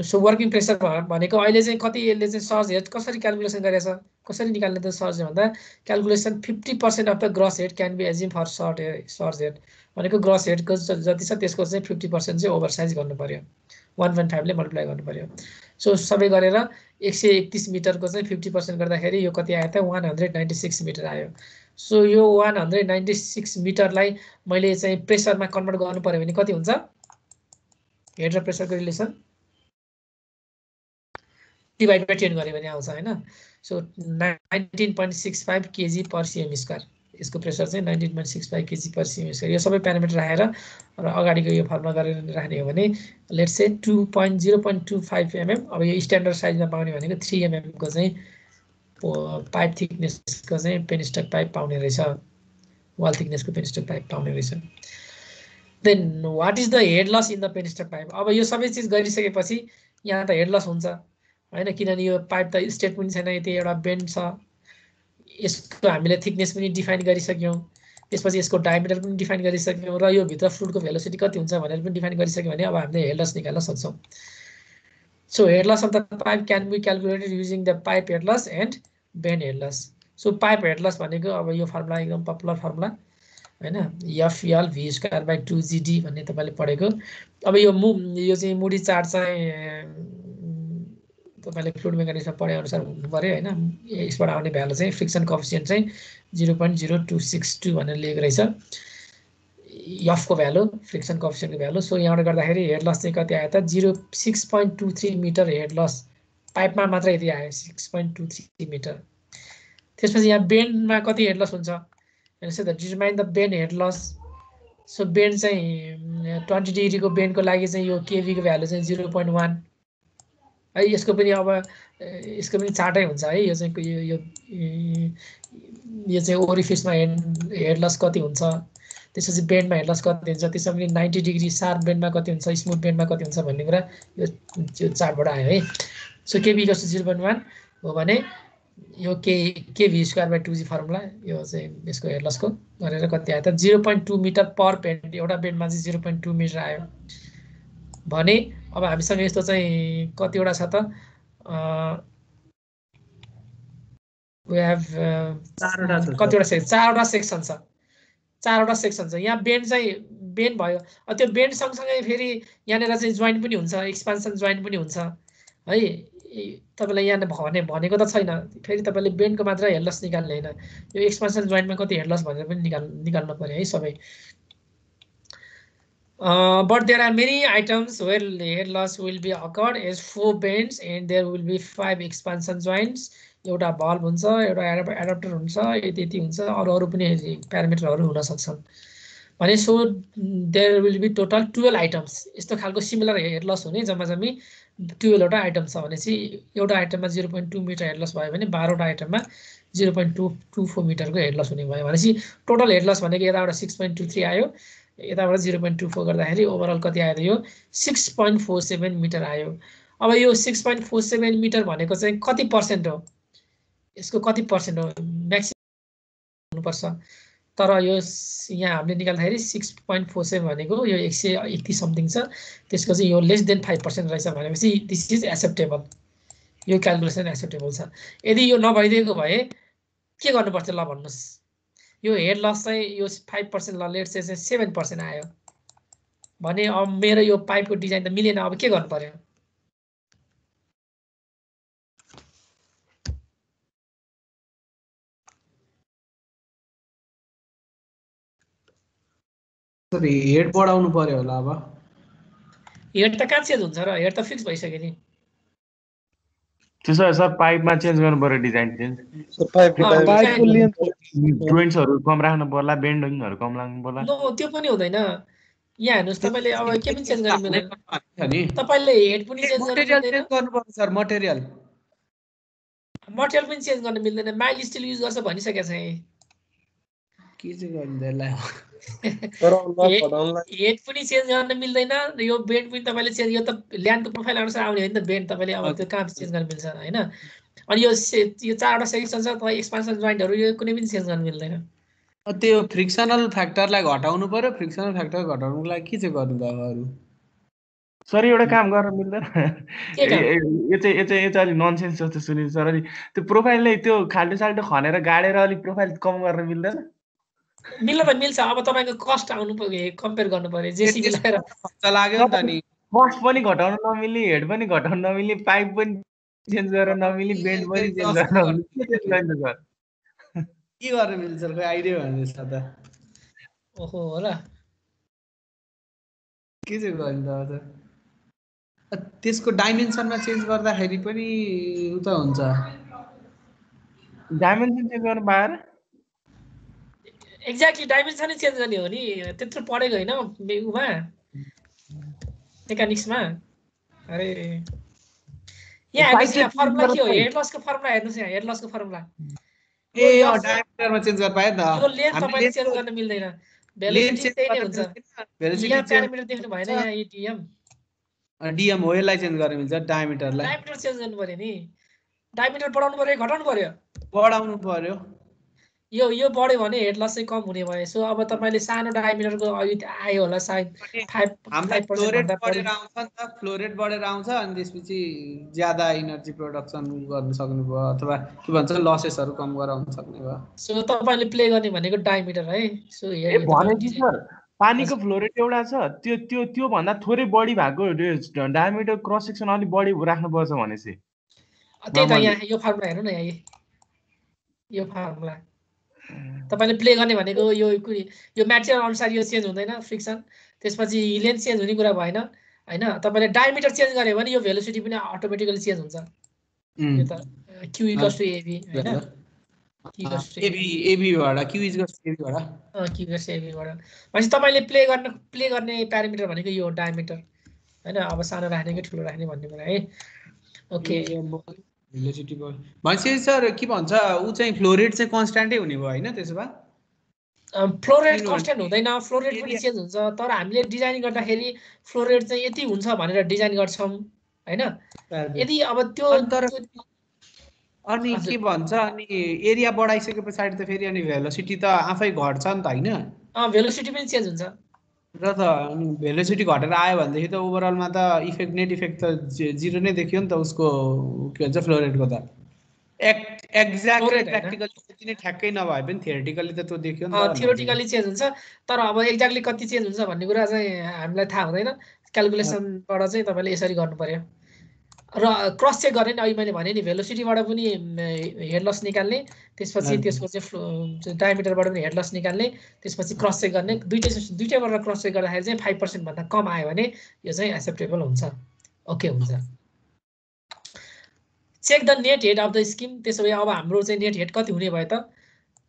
सो वर्किङ प्रेसर भनेको अहिले चाहिँ कति, यसले चाहिँ सर्ज हेड कसरी क्यालकुलेसन गरेछ, कसरी निकाल्ने त सर्ज भन्दा calculation 50% of the gross head can be assume for surge head भनेको ग्रस हेडको जति छ त्यसको चाहिँ 50% चाहिँ ओभरसाइज गर्नु पर्यो, 1.5 ले मल्टिप्लाई गर्नु पर्यो। सो सबै गरेर 131 मिटरको चाहिँ 50% गर्दाखेरि यो कति आयो त 196 मिटर आयो। सो यो 196 मिटरलाई मैले चाहिँ प्रेसरमा कन्भर्ट गर्नु पर्यो भने कति हुन्छ, हेड र प्रेसरको रिलेसन डिभाइड बाई 10 गऱ्यो भने आउँछ हैन। So 19.65 KG per CM square, यसको प्रेसर चाहिँ 19.65 केजी पर सीएम स्क्वायर। यो सबै प्यारामिटर राखेर र अगाडिको यो फर्मुला गरेर राख्ने हो भने लेट्स से 0.25 mm। अब यो स्ट्यान्डर्ड साइजमा पाउने भनेको 3 mm को चाहिँ पाइप थिकनेसको चाहिँ पेनिस्टक पाइप पाउने रहेछ, वाल थिकनेसको पेनिस्टक पाइप पाउने रहेछ। Then what is the head loss in the penstock pipe. अब यो सबै चिज गरिसकेपछि यहाँ त हेड लस हुन्छ हैन, किनभने यो पाइप त स्ट्रेट पनि छैन, यति एउटा बेन्ड छ, यसको हामीले थिकनेस पनि डिफाइन गरिसक्यौँ, त्यसपछि यसको डायमिटर पनि डिफाइन गरिसक्यौँ र यो भित्र फ्लुइडको भेलोसिटी कति हुन्छ भनेर पनि डिफाइन गरिसक्यौँ भने अब हामीले हेड लस निकाल्न सक्छौँ। So head loss of the pipe can be calculated using the pipe head loss and bend head loss. So pipe head loss भनेको अब यो फर्मुला एकदम पपुलर फर्मुला हैन, FL V square by 2GD भन्ने तपाईँले पढेको। अब यो चाहिँ मुडी चार्ट चाहिँ तपाईँले फ्लुइड मेकानिक्समा पढे अनुसार हुनु पर्यो हैन। यसबाट आउने भ्यालु चाहिँ फ्रिक्सन कोएफिसिएन्ट चाहिँ 0.0262 भनेर लिएको रहेछ। एफको भ्यालु फ्रिक्सन कोएफिसिएन्टको भ्यालु। सो यहाँबाट गर्दाखेरि हेड लस चाहिँ कति आयो त 6.23 मिटर हेड लस पाइपमा मात्र यति आयो 6.23 मिटर। त्यसपछि यहाँ बेन्डमा कति हेड लस हुन्छ हेर्नुहोस् त determine the bend head loss. So bend चाहिँ 20 डिग्रीको बेन्डको लागि चाहिँ यो केभीको भ्यालु चाहिँ 0.1 है। यसको पनि अब यसको पनि चार्टै हुन्छ है। यो चाहिँ यो चाहिँ ओरिफिसमा हेड लस कति हुन्छ, त्यसपछि बेन्डमा हेड लस कति हुन्छ, त्यसमा पनि 90 डिग्री शार्प बेन्डमा कति हुन्छ, स्मुथ बेन्डमा कति हुन्छ भन्ने कुरा यो चार्टबाट आयो है। सो केबी इक्वल्स टु 0.1 हो भने यो केभी स्क्वायर बाई 2g फर्मुला यो चाहिँ यसको हेड लसको गरेर कति आयो त 0.2 मिटर पर बेन्ड। एउटा बेन्डमा चाहिँ 0.2 मिटर आयो भने अब हामीसँग यस्तो चाहिँ कतिवटा छ त we have चारवटा सेक्सन छ। चारवटा सेक्सन छ। यहाँ बेन्ड चाहिँ बेन्ड भयो। त्यो बेन्ड सँगसँगै फेरि यहाँनिर चाहिँ जोइन्ट पनि हुन्छ, एक्सपान्सन जोइन्ट पनि हुन्छ है। तपाईँलाई यहाँ भनेको त छैन, फेरि तपाईँले बेन्डको मात्र हेड लस निकाल्ने होइन, यो एक्सपान्सन जोइन्टमा कति हेड लस भनेर पनि निकाल्नु पर्यो है सबै। But there are many items where head loss will be occurred as 4 bends and there will be 5 expansion joints. एउटा बल्ब हुन्छ, एउटा एडाप्टर हुन्छ, यति हुन्छ, अरू पनि प्यारामिटरहरू हुन सक्छन् भने। So there will be total 12 items. यस्तो खालको सिमिलर हेड लस हुने जम्मा 12 वटा आइटम छ भनेपछि एउटा आइटममा 0.2 मिटर हेड लस भयो भने 12 वटा आइटममा 0.224 मिटरको हेड लस हुने भयो भनेपछि टोटल हेड लस भनेको यताबाट 6.23 आयो, यताबाट 0.24 गर्दाखेरि ओभरअल कति आयो यो 6.47 मिटर आयो। अब यो 6.47 मिटर भनेको चाहिँ कति पर्सेन्ट हो, यसको कति पर्सेन्ट हो म्याक्सिमम हुनुपर्छ। तर यो यहाँ हामीले निकाल्दाखेरि 6.47 भनेको यो 180 समथिङ छ, त्यसको चाहिँ यो लेस देन 5% रहेछ भनेपछि दिस इज एक्सेप्टेबल। यो क्यालकुलेसन एक्सेप्टेबल छ। यदि यो नभइदिएको भए के गर्नुपर्छ ल भन्नुहोस्। यो हेड लस चाहिँ यो 5% ल लेट्स चाहिँ 7% आयो भने अब मेरो यो पाइपको डिजाइन त मिलेन, अब के गर्नु पर्यो? हेड बढाउनु पर्यो होला। अब हेड त कहाँ चेन्ज हुन्छ र, हेड त फिक्स भइसक्यो नि। त्यसो सर पाइपमा चेन्ज गर्नु पर्यो डिजाइन चेन्ज। सर पाइपको लेन्थ जोइन्ट्सहरु कम राख्नु पर्ला, बेन्डिङहरु कम राख्नु पर्ला। नो त्यो पनि हुँदैन। यहाँ हेर्नुस् तपाईले अब के पनि चेन्ज गर्न मिल्दैन। तपाईले हेड पनि चेन्ज गर्न मिल्दैन, गर्नु पर्छ सर। मटेरियल पनि चेन्ज गर्न मिल्दैन। माइल स्टिल युज गर्छ भनिसकेको छ यही। के चाहिँ गरिँदैन हेड पनि चेन्ज गर्न मिल्दैन, यो बेन्ड पनि तपाईले चेन्ज, यो त ल्यान्डको प्रोफाइल अनुसार आउने होइन नि त बेन्ड। तपाईले अब त्यो कहाँ चेन्ज गर्न मिल्छ हैन। अनि यो चारवटा सेक्सन छ, तपाईँ एक्सपान्सन जोइन्टहरु यो कुनै पनि चेन्ज गर्न मिल्दैन। त्यो फ्रिक्सनल फ्याक्टरलाई घटाउनु पर्यो। फ्रिक्सनल फ्याक्टर घटाउनुको लागि के चाहिँ गर्नु पर्यो अरु? सर एउटा काम गर्न मिल्दैन? यो चाहिँ अलि ननसेन्स जस्तो सुनिन्छ सर। अलि त्यो प्रोफाइलले त्यो खाल्टो साल्टो खनेर गाडेर अलि प्रोफाइल कम गर्न मिल्दैन? मिल्न त मिल्छ। अब तपाईको कस्ट आउनु पर्यो, कम्पेयर गर्नु पर्यो। जेसीबी लगाएर खर्च लाग्यो नि त नि। कस्ट पनि घटाउन नमिल्ने, हेड पनि घटाउन नमिल्ने, पाइप पनि चेन्ज गर्न नमिल्ने, बेन्ड पनि चेन्ज गर्न नमिल्ने, के चेन्ज गर्ने सर? के गर्न मिल्छ सर? आइडिया भन्नुस् त। ओहो होला के चाहिँ गरिन्छ त? त्यसको डाइमेन्सनमा चेन्ज गर्दाखेरि पनि उता हुन्छ। डाइमेन्सन चेन्ज गर्न पाएर एक्ज्याक्टली डाइमेन्सन चेन्ज गर्ने हो नि। त्यत्रो पढेको हैन उमा मेकानिक्समा। अरे यहाँ हेर्नुस्, यहाँ फर्मुला के हो? हेड लसको फर्मुला हेर्नुस्। यहाँ हेड लसको फर्मुला ए डायमिटरमा चेन्ज गर्न पाए त। यो लेन्थ तपाईले चेन्ज गर्न मिल्दैन। भेलोसिटी त्यही नै हुन्छ। यहाँ प्यारामिटर देख्नु भएन, यहाँ एटीएम डीएम हो, यसलाई चेन्ज गर्न मिल्छ। डायमिटरलाई डायमिटर चेन्ज गर्नु पर्यो नि। डायमिटर बढाउनु पर्यो, घटाउनु पर्यो? बढाउनु पर्यो। यो बढ्यो भने हेड लस चाहिँ कम हुने भयो। सो अब तपाईले सानो डायमिटरको आयो होला सायद 5% भन्दा बढी आउँछ नि त। फ्लो रेट बढेर आउँछ अनि त्यसपछि ज्यादा एनर्जी प्रोडक्सन गर्न सक्नु भयो, अथवा के भन्छ लसेसहरु कम गराउन सक्ने भयो। सो तपाईले प्ले गर्ने भनेको डायमिटर है। सो भनेपछि सर पानीको फ्लो रेट एउटा छ, त्यो भन्दा थोरै बढी भएको डायमिटर क्रस सेक्सन अलि बढी राख्नु पर्छ भनेपछि त्यही त। यहाँ यो फर्मुला हेर्नु न, यहाँ यो फर्मुला तपाईले प्ले गर्ने भनेको यो म्याटेरियल अनुसार यो चेन्ज हुँदैन फ्रिक्सन, त्यसपछि लेन्थ चेन्ज हुने कुरा भएन हैन। तपाईले डायमिटर चेन्ज गर्यो भने यो भेलोसिटी पनि अटोमेटिकली चेन्ज हुन्छ। यो त q = ab हैन, ab बाट q = ab बाट q = ab बाट भनेपछि तपाईले प्ले गर्ने प्यारामिटर भनेको यो डायमिटर हैन। अब सानो राख्ने कि ठुलो राख्ने भन्ने कुरा है। ओके भेलोसिटी भयो भनेपछि सर के भन्छ उ चाहिँ फ्लो रेट चाहिँ कन्स्ट्यान्टै हुने भयो हैन त्यसो भए? फ्लो रेट कन्स्ट्यान्ट हुँदैन, फ्लो रेट पनि चेन्ज हुन्छ। तर हामीले डिजाइन गर्दाखेरि फ्लो रेट चाहिँ यति हुन्छ भनेर डिजाइन गर्छौं हैन। यदि अब त्यो अनि के भन्छ अनि एरिया बढाइसके पछाडी त फेरि अनि भेलोसिटी त आफै घट्छ नि त हैन? भेलोसिटी पनि चेन्ज हुन्छ र त भेलोसिटी घटेर आयो भनेदेखि त ओभरअलमा त नेट इफेक्ट त जिरो नै देखियो नि त उसको के भन्छ फ्लो रेटको त। एक्ज्याक्टली प्र्याक्टिकली नै ठ्याक्कै नभए पनि थियोरिटिकली त त्यो देखियो नि त। थियोरिटिकली चेन्ज हुन्छ, तर अब एक्ज्याक्टली कति चेन्ज हुन्छ भन्ने कुरा चाहिँ हामीलाई थाहा हुँदैन। क्याल्कुलेसनबाट चाहिँ तपाईले यसरी गर्नु पर्यो। र क्रस चेक गर्ने नि, अघि मैले भने नि भेलोसिटीबाट पनि हेड लस निकाल्ने, त्यसपछि त्यसको चाहिँ डायमिटरबाट पनि हेड लस निकाल्ने, त्यसपछि क्रस चेक गर्ने। दुईटैबाट क्रस चेक गर्दाखेरि चाहिँ 5% भन्दा कम आयो भने यो चाहिँ एक्सेप्टेबल हुन्छ, ओके हुन्छ। Check the net head of the scheme. त्यसो भए अब हाम्रो चाहिँ नेट हेड कति हुने भयो त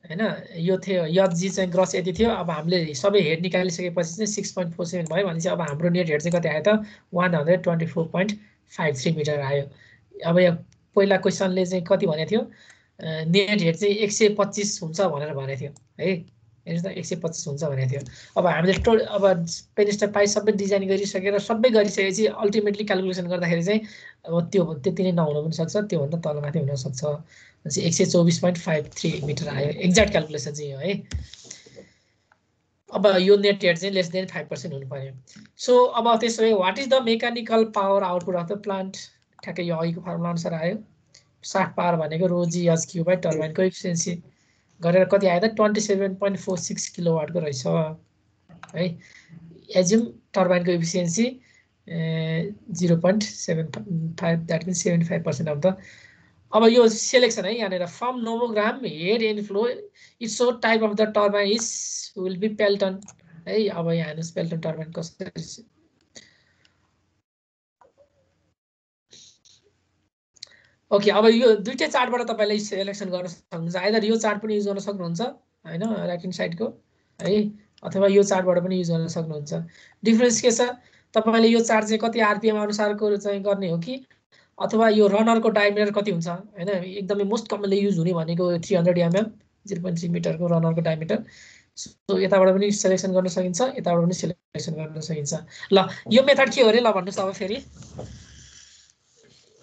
हैन? यो थियो यजी चाहिँ ग्रस यति थियो। अब हामीले सबै हेड निकालिसकेपछि चाहिँ 6.47 भयो भने चाहिँ अब हाम्रो नेट हेड चाहिँ कति आयो त 124.53 मिटर आयो। अब यहाँ पहिला क्वेशनले चाहिँ कति भनेको थियो, नेट हेड चाहिँ 125 हुन्छ भनेर भनेको थियो है। हेर्नुस् त 125 हुन्छ भनेको थियो। अब हामीले अब पेनिस्टर पाइ सबै डिजाइन गरिसकेर सबै गरिसकेपछि अल्टिमेटली क्याल्कुलेसन गर्दाखेरि चाहिँ अब त्यो त्यति नै नहुन पनि सक्छ, त्योभन्दा तलमाथि हुन सक्छ। 124.53 मिटर आयो एक्ज्याक्ट क्याल्कुलेसन चाहिँ हो है। अब यो नेट हेड चाहिँ लेस देन 5% हुनु पर्यो। सो अब त्यसो भए what is the mechanical power output of the plant? ठ्याक्कै यो अघिको फर्मुला अनुसार आयो। शाफ्ट पावर भनेको ρg/h³ टर्बाइनको एफिसिएन्सी गरेर कति आयो त 27.46 किलोवाटको रहेछ है। एज्युम टर्बाइनको efficiency 0.75 that means 75% of the. अब यो सिलेक्सन है यहाँनिर from nomogram head and flow it's so type of the turbine is will be Pelton है। अब यहाँ हेर्नुस् पेल्टन टर्बाइन कसरी ओके। अब यो दुईटै चार्टबाट तपाईले सिलेक्सन गर्न सक्नुहुन्छ। आइदर यो चार्ट पनि युज गर्न सक्नुहुन्छ हैन राइट ह्यान्ड साइडको है, अथवा यो चार्टबाट पनि युज गर्न सक्नुहुन्छ। डिफरेन्स के छ, तपाईले यो चार्ट चाहिँ कति आरपीएम अनुसारको चाहिँ गर्ने हो कि अथवा यो रनरको डायमिटर कति हुन्छ हैन। एकदमै मोस्ट कमनली युज हुने भनेको 300 mm 0.3 मिटरको रनरको डायमिटर। सो यताबाट पनि सिलेक्सन गर्न सकिन्छ, यताबाट पनि सिलेक्सन गर्न सकिन्छ। ल यो मेथड के हो रे? ल भन्नुस् अब फेरि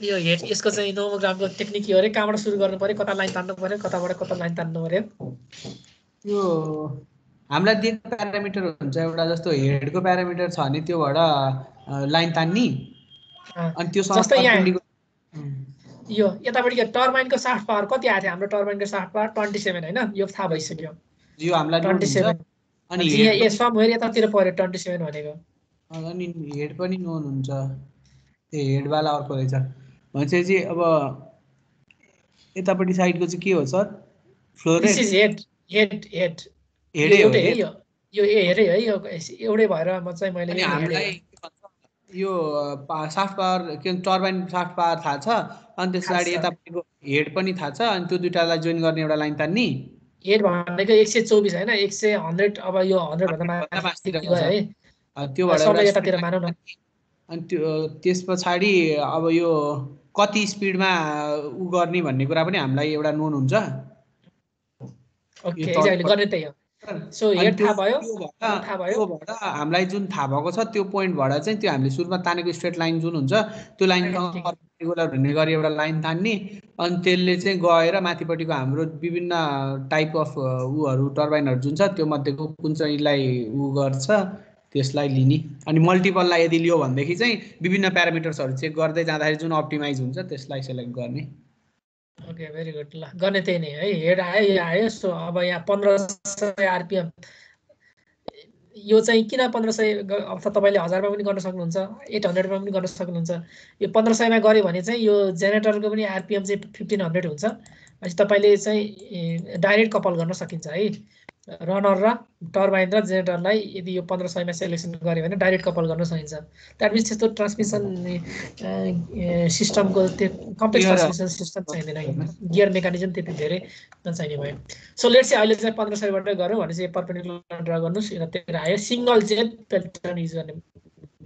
यो हेड यसको चाहिँ नोमोग्रामको टेक्निक के हो रे? कहाँबाट सुरु गर्नु पर्यो, कता लाइन तान्नु पर्यो, कताबाट कता लाइन तान्नु पर्यो? यो हामीलाई दिएको प्यारामिटर हुन्छ एउटा, जस्तो हेडको प्यारामिटर छ भने त्योबाट लाइन तान्नी अनि त्यो जस्तै यहाँ यो यतापट्टि टर्बाइनको शाफ्ट पावर कति आएको थियो? हाम्रो टर्बाइनको शाफ्ट पावर 27 हैन, यो थाहा भइसक्यो। यो हामीलाई 27 अनि यहाँ समवेयर यतातिर पर्यो 27 भनेको। अनि हेड पनि नोन हुन्छ, त्यो हेड वाला अर्को रहेछ भनेपछि अब यतापट्टि साइडको चाहिँ के हो sir? Flow rate. This is head एउटै हो यो हेरै है, यो एउटै भएर म चाहिँ मैले हामीलाई यो शाफ्ट पावर के टर्बाइन शाफ्ट पावर थाहा छ अनि त्यसपछि यतापट्टिको हेड पनि थाहा छ अनि त्यो दुईटालाई जोइन गर्ने एउटा लाइन तान्नी। हेड भनेको 124 हैन 100 अब यो 100 भन्दा माथि गयो है, त्यो भएर सबै यतातिर मानौ न। अनि त्यो त्यसपछि अब यो कति स्पिडमा उ गर्ने भन्ने कुरा पनि हामीलाई एउटा नोन हुन्छ। ओके एक्ज्याक्टली गर्ने त्यही हो। सो हेड थाहा भयो, त्योबाट हामीलाई जुन थाहा भएको छ त्यो पोइन्टबाट चाहिँ त्यो हामीले सुरुमा तानेको स्ट्रेट लाइन जुन हुन्छ त्यो लाइनको पर्पेन्डिकुलर हुने गरी एउटा लाइन तान्ने अनि त्यसले चाहिँ गएर माथिपट्टिको हाम्रो विभिन्न टाइप अफ उहरू टर्बाइनहरू जुन छ त्यो मध्येको कुन चाहिँलाई उ गर्छ त्यसलाई लिने अनि मल्टिपललाई यदि लियो भनेदेखि चाहिँ विभिन्न प्यारामिटर्सहरू चेक गर्दै जाँदाखेरि जुन अप्टिमाइज हुन्छ त्यसलाई सेलेक्ट गर्ने। Okay very good. ल गर्ने त्यही नै है। हेड आयो यो आयो। सो अब यहाँ 1500 आरपीएम यो चाहिँ किन 1500 अथवा तपाईले 1000 मा पनि गर्न सक्नुहुन्छ, 800 मा पनि गर्न सक्नुहुन्छ। यो 1500 मा गरे भने चाहिँ यो जेनेरेटरको पनि आरपीएम चाहिँ 1500 हुन्छ भनेपछि तपाईँले चाहिँ डाइरेक्ट कपल गर्न सकिन्छ है। रनर र टर्बाइन र जेनेरेटरलाई यदि यो 1500 मा सेलेक्सन गर्यो भने डाइरेक्ट कपल गर्न सकिन्छ। द्याट मिन्स त्यस्तो ट्रान्समिसन सिस्टमको त्यो कम्प्लेक्स ट्रान्समिसन सिस्टम चाहिँदैन, गियर मेकानिजम त्यति धेरै नचाहिने भयो। सो लेट्स चाहिँ अहिले चाहिँ 1500बाट गरौँ भने चाहिँ पर्पेन्डिकुलर ड्रा गर्नुहोस्, यतातिर आयो सिङ्गल जेट पेल्टन युज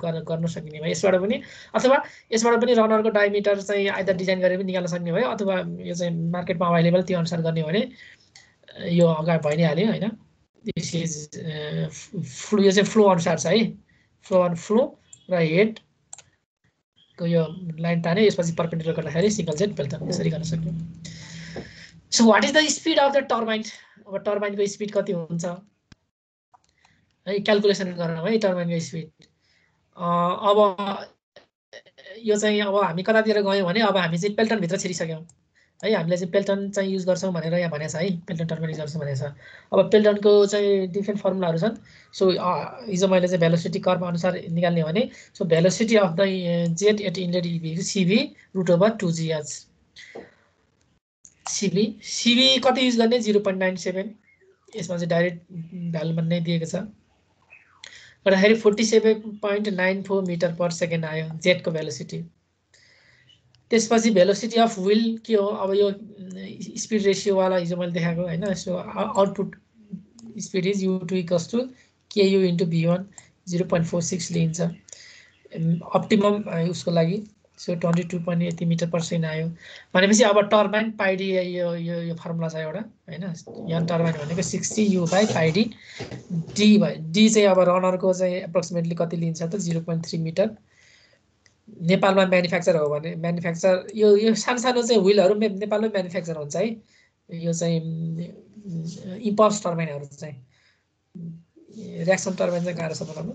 गर्न सकिने भयो यसबाट पनि, अथवा यसबाट पनि रनरको डायमिटर चाहिँ आइदर डिजाइन गरेर पनि निकाल्न सक्ने भयो, अथवा यो चाहिँ मार्केटमा अभाइलेबल त्यो अनुसार गर्ने हो भने यो अगाडि भइ नै हाल्यो होइन। दिस इज फ्लो, यो चाहिँ फ्लो अनुसार छ है, फ्लो अन फ्लो र हेडको यो लाइन ताने यसपछि पर्पेन्डिकुलर गर्दाखेरि सिङ्गल जेट पेल्टन यसरी गर्न सक्यो। So what is the speed of the turbine? अब टर्बाइनको स्पिड कति हुन्छ है, क्यालकुलेसन गरौँ है टर्बाइनको स्पिड। अब यो चाहिँ अब हामी कतातिर गयौँ भने अब हामी चाहिँ पेल्टनभित्र छिरिसक्यौँ है। हामीले चाहिँ पेल्टन चाहिँ युज गर्छौँ भनेर यहाँ भनेको छ है, पेल्टन टर्बाइन युज गर्छौँ भनेको छ। अब पेल्टनको चाहिँ डिफ्रेन्ट फर्मुलाहरू छन्। सो हिजो मैले चाहिँ भेलोसिटी कर्भ अनुसार निकाल्ने हो भने, so velocity of the jet at inlet इभी सिभी √2gh। सिभी कति युज गर्ने 0.97, यसमा चाहिँ डाइरेक्ट भ्यालुमा नै दिएको छ। गर्दाखेरि 47.94 मिटर पर सेकेन्ड आयो जेटको भेलोसिटी। त्यसपछि भेलोसिटी अफ व्हील के हो, अब यो स्पिड रेसियोवाला हिजो मैले देखाएको होइन। So output speed is u2 = ku × v1 0.46 लिन्छ अप्टिमम उसको लागि। सो 22.80 मिटर पर सेकेन्ड आयो भनेपछि अब टर्बाइन पाइडी यो फर्मुला छ एउटा होइन। यहाँ टर्बाइन भनेको 60u/πd डी चाहिँ अब रनरको चाहिँ एप्रोक्सिमेटली कति लिन्छ त 0.3 मिटर। नेपालमा म्यानुफ्याक्चर हो भने म्यानुफ्याक्चर यो सानो सानो चाहिँ व्हिलहरू नेपालमै म्यानुफ्याक्चर हुन्छ है। यो चाहिँ इम्पल्स टर्बाइनहरू चाहिँ, रियाक्सन टर्बाइन चाहिँ गाह्रो छ बनाउनु।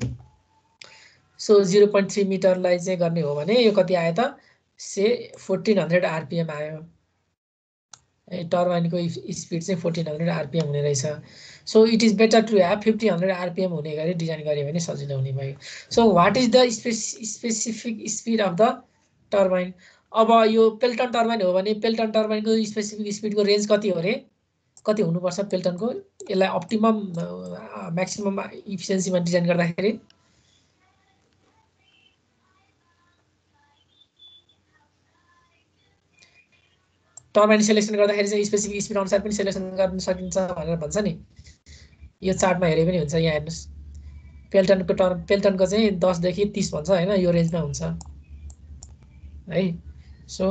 सो 0.3 मिटरलाई चाहिँ गर्ने हो भने यो कति आयो त 1400 आरपिएम आयो। टर्बाइनको स्पिड चाहिँ 1400 आरपिएम हुने रहेछ। So it is better to have 1500 RPM हुने गरी डिजाइन गर्यो भने सजिलो हुने भयो। So what is the specific speed of the turbine? अब यो पेल्टन टर्बाइन हो भने पेल्टन टर्बाइनको स्पेसिफिक स्पिडको रेन्ज कति हो रे, कति हुनुपर्छ पेल्टनको? यसलाई अप्टिमम म्याक्सिमम इफिसियन्सीमा डिजाइन गर्दाखेरि टर्बाइन सेलेक्सन गर्दाखेरि चाहिँ स्पेसिफिक स्पिड अनुसार पनि सेलेक्सन गर्न सकिन्छ भनेर भन्छ नि। यो चार्टमा हेरे पनि हुन्छ, यहाँ हेर्नुहोस् पेल्टनको चाहिँ 10 देखि 30 भन्छ होइन, यो रेन्जमा हुन्छ है। सो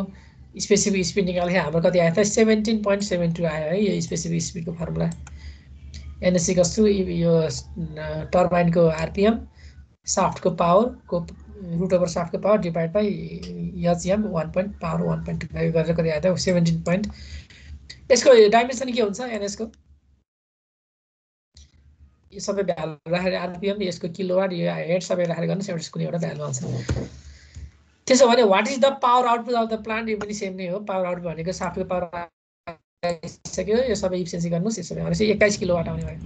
स्पेसिफिक स्पिड निकाल्दाखेरि हाम्रो कति आयो त 17.72 आयो है। यो स्पेसिफिक स्पिडको फर्मुला एनएससी कस्तो यो टर्बाइनको आरपिएम साफ्टको पावरको √ओभर साफ्टको पावर डिभाइड बाई एचएम 1.1.25 गरेर कति आयो त 17. यसको डाइमेन्सन के हुन्छ एनएसको? यो सबै भ्यालु राखेर आरपिएम, यसको किलोवाट, यो हेड सबै राखेर गर्नुहोस्, एउटा कुनै एउटा भ्यालु आउँछ। त्यसो भने what is the power output of the plant? यो पनि सेम नै हो। पावर आउटपुट भनेको साफ्टको पावर आइसक्यो, यो सबै इफिसियन्सी गर्नुहोस्, यसो भनेपछि 21 किलोवाट आउने भयो।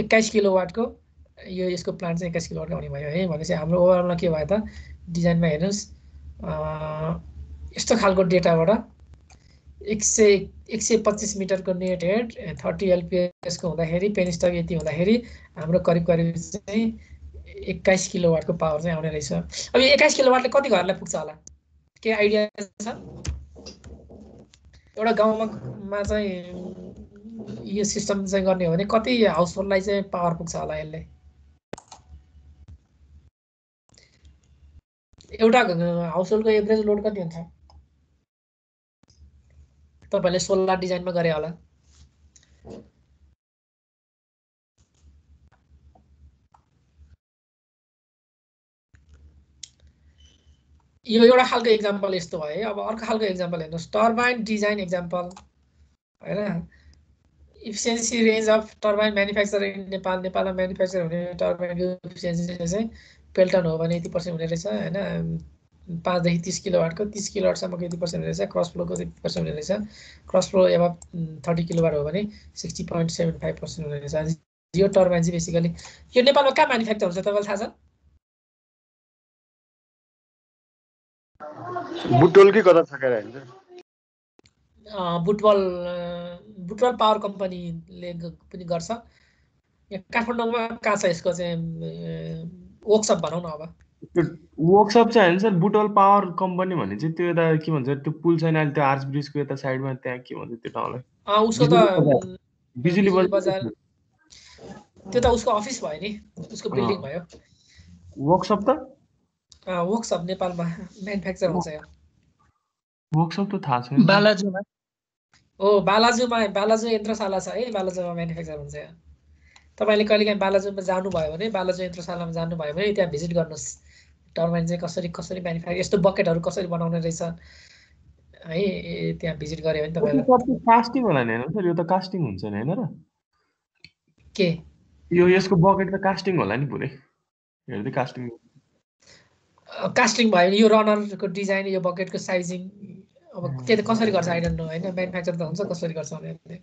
21 किलोवाटको यो यसको प्लान्ट चाहिँ 21 किलोवाटको आउने भयो है। भनेपछि हाम्रो ओभरअलमा के भयो त डिजाइनमा हेर्नुहोस्, यस्तो खालको डेटाबाट 125 मिटरको नेट हेड 30 एलपिएसको हुँदाखेरि पेनिस्टक यति हुँदाखेरि हाम्रो करिब चाहिँ 21 किलोवाटको पावर चाहिँ आउने रहेछ। अब यो 21 किलोवाटले कति घरलाई पुग्छ होला, के आइडिया छ? एउटा गाउँमा चाहिँ यो सिस्टम चाहिँ गर्ने हो भने कति हाउस होल्डलाई चाहिँ पावर पुग्छ होला यसले? एउटा हाउस होल्डको एभरेज लोड कति हुन्छ? तपाईले सोलर डिजाइनमा गरे होला। यो एउटा खालको एक्जाम्पल यस्तो भयो है। अब अर्को खालको एक्जाम्पल हेर्नुहोस्, टर्बाइन डिजाइन एक्जाम्पल हैन। Efficiency range of turbine manufacture in Nepal. नेपालमा म्यानुफ्याक्चर हुने टर्बाइनको इफिसियन्सी चाहिँ पेल्टन हो भने 80% हुने रहेछ हैन। 5 देखि 30 किलोवाटको 30 किलोवाटसम्मको 80% हुने रहेछ। क्रस फ्लोको 80% हुने रहेछ। क्रस फ्लो एबभ 30 किलोवाट हो भने 60.75% हुने रहेछ। यो टर्बाइन चाहिँ बेसिकली यो नेपालमा कहाँ म्यानुफ्याक्चर हुन्छ तपाईलाई थाहा छ? बुटोल कि कता छ के हैन? बुटवल पावर कम्पनीले पनि गर्छ। यहाँ काठमाडौँमा कहाँ छ यसको चाहिँ वर्कसप भनौँ न। अब त्यो वर्कसप चाहिँ होइन सर, बुटवल पावर कम्पनी भने चाहिँ त्यो यता के भन्छ, त्यो पुल छैन अहिले त्यो आर्च ब्रिजको यता साइडमा, त्यहाँ के भन्छ त्यो ठाउँलाई? उसको त बिजुली बजार, त्यो त उसको अफिस भयो नि, उसको बिल्डिङ भयो। वर्कसप त वर्कसप नेपालमा म्यानुफ्याक्चर हुन्छ यो। वर्कसप त थाहा छैन। बालाजुमा बालाजु यन्त्रशाला छ है, बालाजुमा म्यानुफ्याक्चर हुन्छ यहाँ। तपाईँले कहिलेकाहीँ बालाजुमा जानुभयो भने, बालाजु यन्त्रशालामा जानुभयो भने त्यहाँ भिजिट गर्नुहोस्। टर्बाइन चाहिँ कसरी म्यानुफ्याक्चर, यस्तो बकेटहरू कसरी बनाउने रहेछ है, त्यहाँ भिजिट गऱ्यो भने तपाईँलाई। कास्टिङ होला नि होइन सर? यो त कास्टिङ हुन्छ नि होइन र? के यो यसको बकेट त कास्टिङ होला नि पुरै, हेर्दै कास्टिङ। कास्टिङ भयो भने यो रनरको डिजाइन, यो बकेटको साइजिङ, अब त्यो त कसरी गर्छ आई डोन्ट नो होइन, म्यानुफ्याक्चर त हुन्छ कसरी गर्छ भने।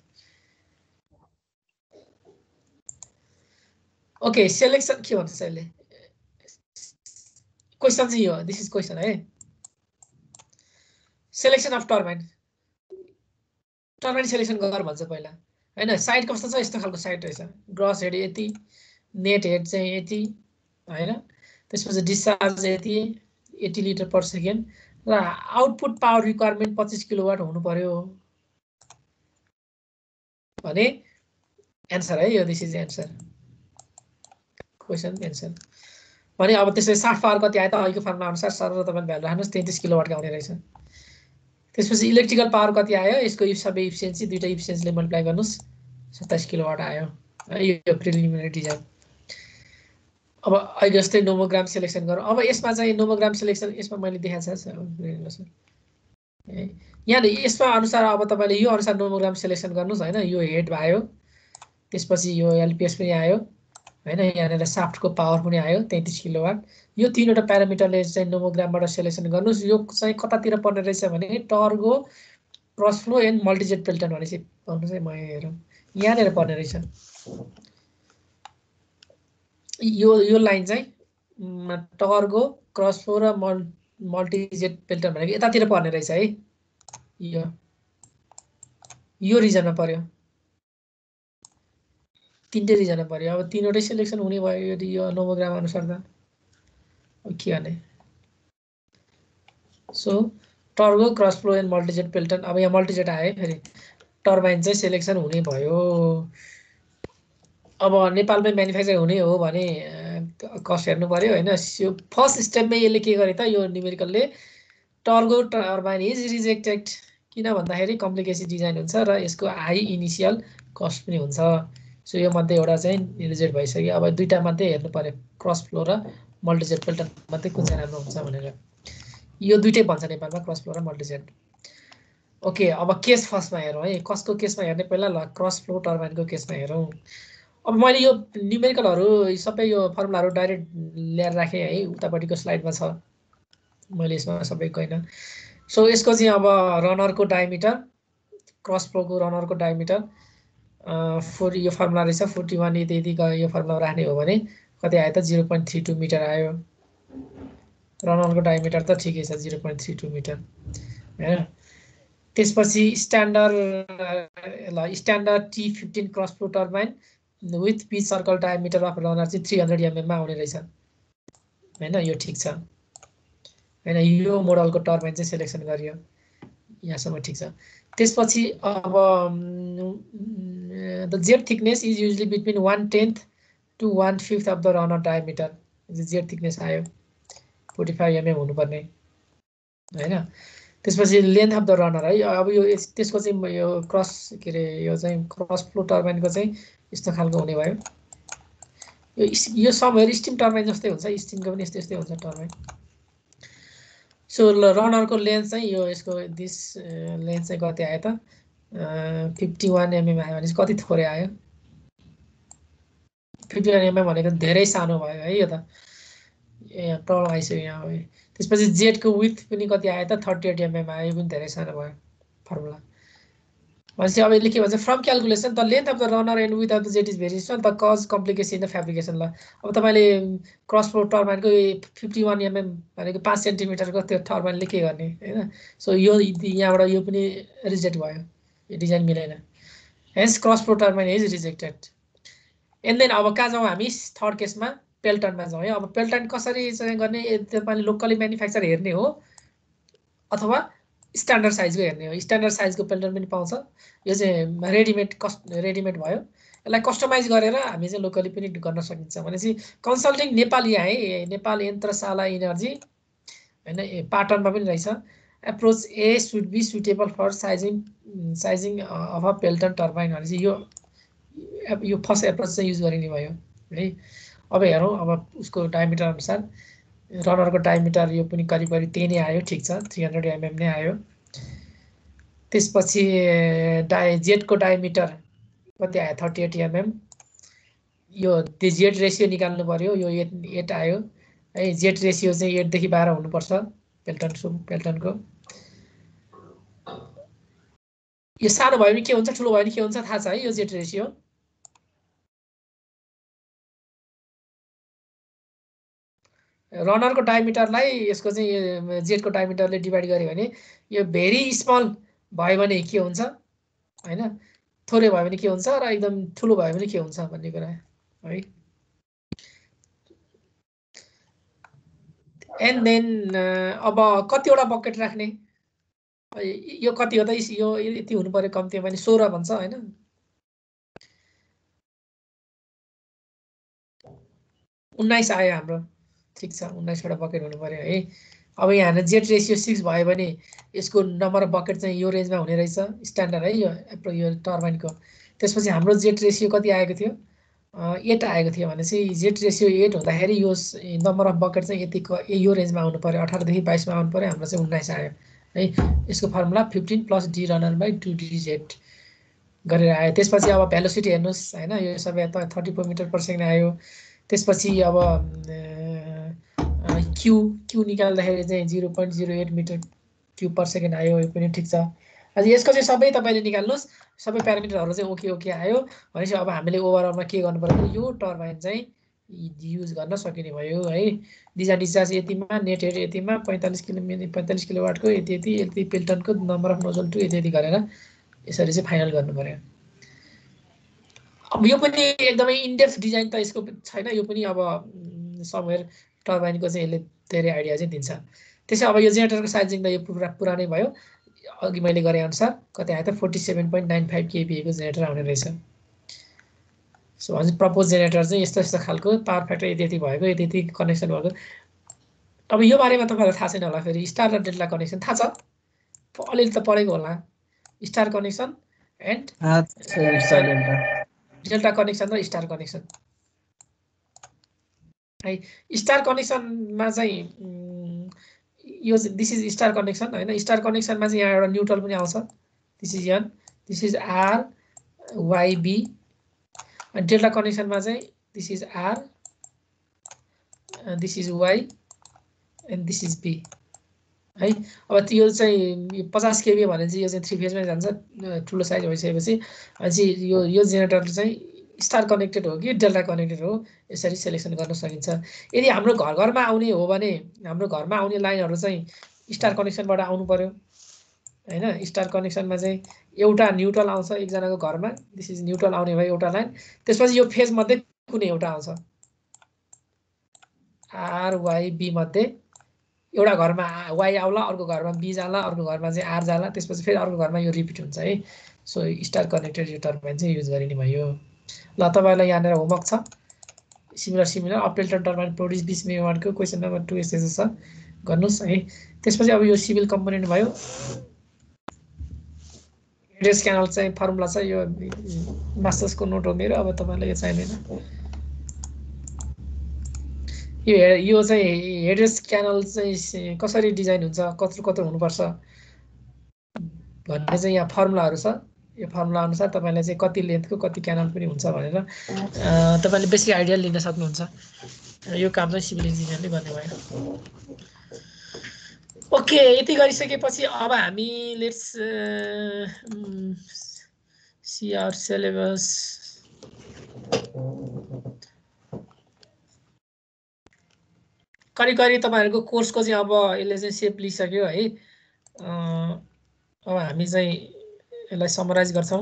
ओके, सेलेक्सन के भन्छ यसले? क्वेसन चाहिँ यो, दिस इज क्वेसन है। सेलेक्सन अफ टर्बाइन सेलेक्सन गर भन्छ पहिला होइन। साइड कस्तो छ, यस्तो खालको साइड रहेछ। ग्रस हेड यति, नेट हेड चाहिँ यति होइन, त्यसपछि डिस्चार्ज यति 80 लिटर पर सेकेन्ड, र आउटपुट पावर रिक्वायरमेन्ट 25 किलोवाट हुनु पर्यो भने एन्सर है यो। This is answer, question answer भने। अब त्यसले 60 पावर कति आयो त अहिलेको फर्मुला अनुसार सर तपाईले भ्यालु राख्नुहोस्, 33 किलोवाटको आउने रहेछ। त्यसपछि इलेक्ट्रिकल पावर कति आयो, यसको सबै इफिसियन्सी दुईटा इफिसियन्सीले मल्टिप्लाई गर्नुहोस्, 27 किलोवाट आयो। यो प्रिलिमिनरी डिजाइन। अब अहिले जस्तै नोमोग्राम सेलेक्सन गरौँ। अब यसमा चाहिँ नोमोग्राम सेलेक्सन, यसमा मैले देखाएको छ यहाँ यसमा अनुसार। अब तपाईँले यो अनुसार नोमोग्राम सेलेक्सन गर्नुहोस् होइन। यो हेड भयो, त्यसपछि यो एलपिएस पनि आयो होइन, यहाँनिर साफ्टको पावर पनि आयो 33 किलोवाट। यो तीनवटा प्यारामिटरले चाहिँ नोमोग्रामबाट सेलेक्सन गर्नुहोस्। यो चाहिँ कतातिर पर्ने रहेछ भने टर्गो, cross flow and multijet Pelton भनेपछि भन्नु चाहिँ म हेरौँ यहाँनिर पर्ने रहेछ। यो लाइन चाहिँ टर्गो, क्रस फ्लो र मल्टिजेट पेल्टन भनेको यतातिर पर्ने रहेछ है। यो रिजनमा पर्यो, तीनटै रिजनमा पर्यो। अब तीनवटै सेलेक्सन हुने भयो यदि यो नोमोग्राम अनुसार त के गर्ने। So Turgo, cross flow and multijet Pelton. अब यहाँ मल्टिजेट आयो फेरि, टर्बाइन चाहिँ सेलेक्सन हुने भयो। अब नेपालमै म्यानुफ्याक्चर हुने हो भने कस्ट हेर्नु पर्यो होइन। यो फर्स्ट स्टेपमै यसले के गरे त, यो न्युमेरिकलले टर्गो टर्बाइन इज रिजेक्टेड, किन भन्दाखेरि कम्प्लिकेसी डिजाइन हुन्छ र यसको हाई इनिसियल कस्ट पनि हुन्छ। सो यो मध्ये एउटा चाहिँ रिजेक्ट भइसक्यो। अब दुईटा मध्ये हेर्नु पर्यो, क्रस फ्लो र मल्टिजेट पेल्टन मध्ये कुन चाहिँ राम्रो हुन्छ भनेर। यो दुईटै भन्छ नेपालमा, क्रस फ्लो र मल्टिजेट। ओके, अब केस फर्स्टमा हेरौँ है। कसको केसमा हेर्ने पहिला? ल, क्रस फ्लो टर्बाइनको केसमा हेरौँ। अब मैले यो न्युमेरिकलहरू सबै यो फर्मुलाहरू डाइरेक्ट ल्याएर राखेँ है, उतापट्टिको स्लाइडमा छ, मैले यसमा सबै गइनँ। सो यसको चाहिँ अब रनरको डायमिटर, क्रस फ्लोको रनरको डायमिटर यो फर्मुला रहेछ 41। यदि यो फर्मुला राख्ने हो भने कति आयो त, 0.32 मिटर आयो। रनरको डायमिटर त ठिकै छ 0.32 मिटर होइन। त्यसपछि standard T15 cross flow turbine with pitch circle diameter of runner चाहिँ 300 mm मा आउने रहेछ होइन। यो ठिक छ होइन। यो मोडलको टर्बाइन चाहिँ सेलेक्सन गरियो, यहाँसम्म ठिक छ। त्यसपछि अब the jet thickness is usually between 1/10 to 1/5 of the runner diameter. Jet thickness आयो 45 mm हुनुपर्ने होइन। त्यसपछि लेन्थ अफ द रनर है। अब यो त्यसको चाहिँ यो क्रस के अरे, यो चाहिँ क्रस फ्लो टर्बाइनको चाहिँ यस्तो खालको हुने भयो। यो सबहरू स्टिम टर्बाइन जस्तै हुन्छ, स्टिमको पनि यस्तै यस्तै हुन्छ टर्बाइन। सो रनरको लेन्थ चाहिँ यो यसको दिस लेन्थ चाहिँ कति आयो त, 51 mm आयो भने कति थोरै आयो। 51 mm भनेको धेरै सानो भयो है। यो त यहाँ प्रब्लम आइसक्यो यहाँ। त्यसपछि जेटको विथ पनि कति आयो त, 38 mm आयो, यो पनि धेरै सानो भयो फर्मुला। भनेपछि अब यसले के भन्छ from calculation the length of the runner and width of the jet is variation the cause complication in the fabrication ल अब तपाईँले क्रस फ्लो टर्बाइनको 51 mm भनेको 5 सेन्टिमिटरको त्यो टर्बाइनले के गर्ने होइन सो यो यहाँबाट यो पनि रिजेक्ट भयो यो डिजाइन मिलेन hence cross flow turbine is rejected and then अब कहाँ जाउँ हामी थर्ड केसमा पेल्टनमा जाउँ है अब पेल्टन कसरी चाहिँ गर्ने तपाईँले लोकली म्यानुफ्याक्चर हेर्ने हो अथवा स्ट्यान्डर्ड साइजको हेर्ने हो स्ट्यान्डर्ड साइजको पेल्टन पनि पाउँछ यो चाहिँ रेडिमेड भयो यसलाई कस्टमाइज गरेर हामी चाहिँ लोकली पनि गर्न सकिन्छ भनेपछि कन्सल्टिङ नेपाली है नेपाल यन्त्रशाला इनर्जी होइन पाटनमा पनि रहेछ approach A should be suitable for sizing of a Pelton turbine भनेपछि यो फर्स्ट एप्रोच चाहिँ युज गरिने भयो है अब हेरौँ अब उसको डायमिटर अनुसार रनरको डायमिटर यो पनि करिब करिब त्यही नै आयो ठिक छ 300 mm नै आयो त्यसपछि जेटको डायमिटर कति आयो 38 mm यो जेट रेसियो निकाल्नु पर्यो यो 8 आयो है जेट रेसियो चाहिँ 8 देखि 12 हुनुपर्छ पेल्टनको यो सानो भयो भने के हुन्छ ठुलो भयो भने के हुन्छ थाहा छ है यो जेट रेसियो रनरको डायमिटरलाई यसको चाहिँ जेटको डायमिटरले डिभाइड गर्यो भने यो भेरी स्मल भयो भने के हुन्छ हैन थोरै भयो भने के हुन्छ र एकदम ठुलो भयो भने के हुन्छ भन्ने कुरा है एन्ड देन अब कतिवटा बकेट राख्ने यो कति हो त यो यति हुनु पर्यो कम्ती भने 16 भन्छ हैन 19 आयो हाम्रो ठीक छ 19 वटा बकेट हुनु पर्यो है अब यहाँ जेट रेसियो 6 भयो भने यसको नम्बर अफ बकेट चाहिँ यो रेन्जमा हुने रहेछ स्ट्यान्डर्ड है यो टर्बाइनको त्यसपछि हाम्रो जेट रेसियो कति आएको थियो 8 आएको थियो भनेपछि जेट रेसियो 8 हुँदाखेरि यो नम्बर अफ बकेट चाहिँ यतिको यो रेन्जमा आउनु पर्यो 18 देखि 22 मा आउनु पर्यो हाम्रो चाहिँ 19 आयो है यसको formula 15 plus D runner by 2dz गरेर आयो त्यसपछि अब भेलोसिटी हेर्नुस् हैन यो सबै 34 मिटर पर सेकेन्ड आयो त्यसपछि अब क्यू निकाल्दाखेरि चाहिँ 0.08 मिटर क्यूब पर सेकेन्ड आयो यो पनि ठिक छ अझ यसको चाहिँ सबै तपाईले निकाल्नुस् सबै प्यारामिटरहरु चाहिँ ओके आयो भनेपछि अब हामीले ओभरअलमा के गर्नु पर्यो यो टर्बाइन चाहिँ युज गर्न सकिने भयो है डिजाइन डिस्चार्ज यतिमा नेट हेड यतिमा 45 किलोवाटको यति पेल्टनको नम्बर अफ नोजल टु यति गरेर यसरी चाहिँ फाइनल गर्नु पर्यो अब यो पनि एकदमै इनडेप्थ डिजाइन त यसको छैन यो पनि अब समवेयर टर्बाइनको चाहिँ यसले धेरै आइडिया चाहिँ दिन्छ त्यसै अब यो जेनेरेटरको साइजिङ त यो पुरानै भयो अघि मैले गरे अनुसार कति आयो त 47.95 kVA को जेनेरेटर आउने रहेछ सो हजुर प्रपोज जेनेरेटर चाहिँ यस्तो खालको पावर फ्याक्टर यति भएको यति कनेक्सन भएको अब यो बारेमा तपाईहरुलाई थाहा छैन होला फेरि स्टार र डेल्टा कनेक्सन थाहा छ अलिअलि त पढेको होला star connection and delta connection र स्टार कनेक्सन है स्टार कनेक्सनमा चाहिँ यो दिस इज स्टार कनेक्सन हैन स्टार कनेक्सनमा चाहिँ यहाँ एउटा न्यूट्रल पनि आउँछ this is N this is R Y B अनि डेल्टा कनेक्सनमा चाहिँ this is R this is Y and this is B है अब यो चाहिँ 50 kVA भने चाहिँ यो चाहिँ 3 फेजमै जान्छ ठुलो साइज भइसकेपछि अनि यो जेनेरेटर चाहिँ स्टार कनेक्टेड हो कि डेल्टा कनेक्टेड हो यसरी सिलेक्सन गर्न सकिन्छ यदि हाम्रो घरमा आउने हो भने हाम्रो घरमा आउने लाइनहरु चाहिँ स्टार कनेक्सनबाट आउनु पर्यो हैन स्टार कनेक्सनमा चाहिँ एउटा न्यूट्रल आउँछ एकजनाको घरमा दिस इज न्यूट्रल आउने भयो एउटा लाइन त्यसपछि यो फेज मध्ये कुनै एउटा आउँछ आर वाई बी मध्ये एउटा घरमा वाई आउला अर्को घरमा बी जाला अर्को घरमा चाहिँ आर जाला त्यसपछि फेरि अर्को घरमा यो रिपिट हुन्छ है सो स्टार कनेक्टेड यो टर्बाइन चाहिँ युज गरिने भयो ल तपाईहरुलाई यहाँनेर होमवर्क छ सिमिलर अपडेटेड टर्बाइन प्रोड्युस 20 मेगावाटको क्वेशन नम्बर 2 यस्तो छ गर्नुस् है त्यसपछि अब यो सिभिल कम्पोनेन्ट भयो हेडरेस क्यानल चाहिँ फर्मुला छ यो मास्टर्सको नोट हो मेरो अब तपाईहरुलाई यो चाहिँदैन यो चाहिँ हेडरेस क्यानल चाहिँ कसरी डिजाइन हुन्छ कत्रो हुनुपर्छ भन्ने चाहिँ यहाँ फर्मुलाहरु छ यो फर्मुला अनुसार तपाईले चाहिँ कति लेन्थको कति क्यानल पनि हुन्छ भनेर तपाईले बेसिक आइडिया लिन सक्नुहुन्छ यो काम चाहिँ सिभिल इन्जिनियरले गर्ने भयो ओके यति गरिसकेपछि अब हामी लेट्स CR सिलेबस करिब तपाईहरुको कोर्सको चाहिँ अब यसले चाहिँ सेप लिइसक्यो है। अब हामी चाहिँ यसलाई समराइज गर्छौं।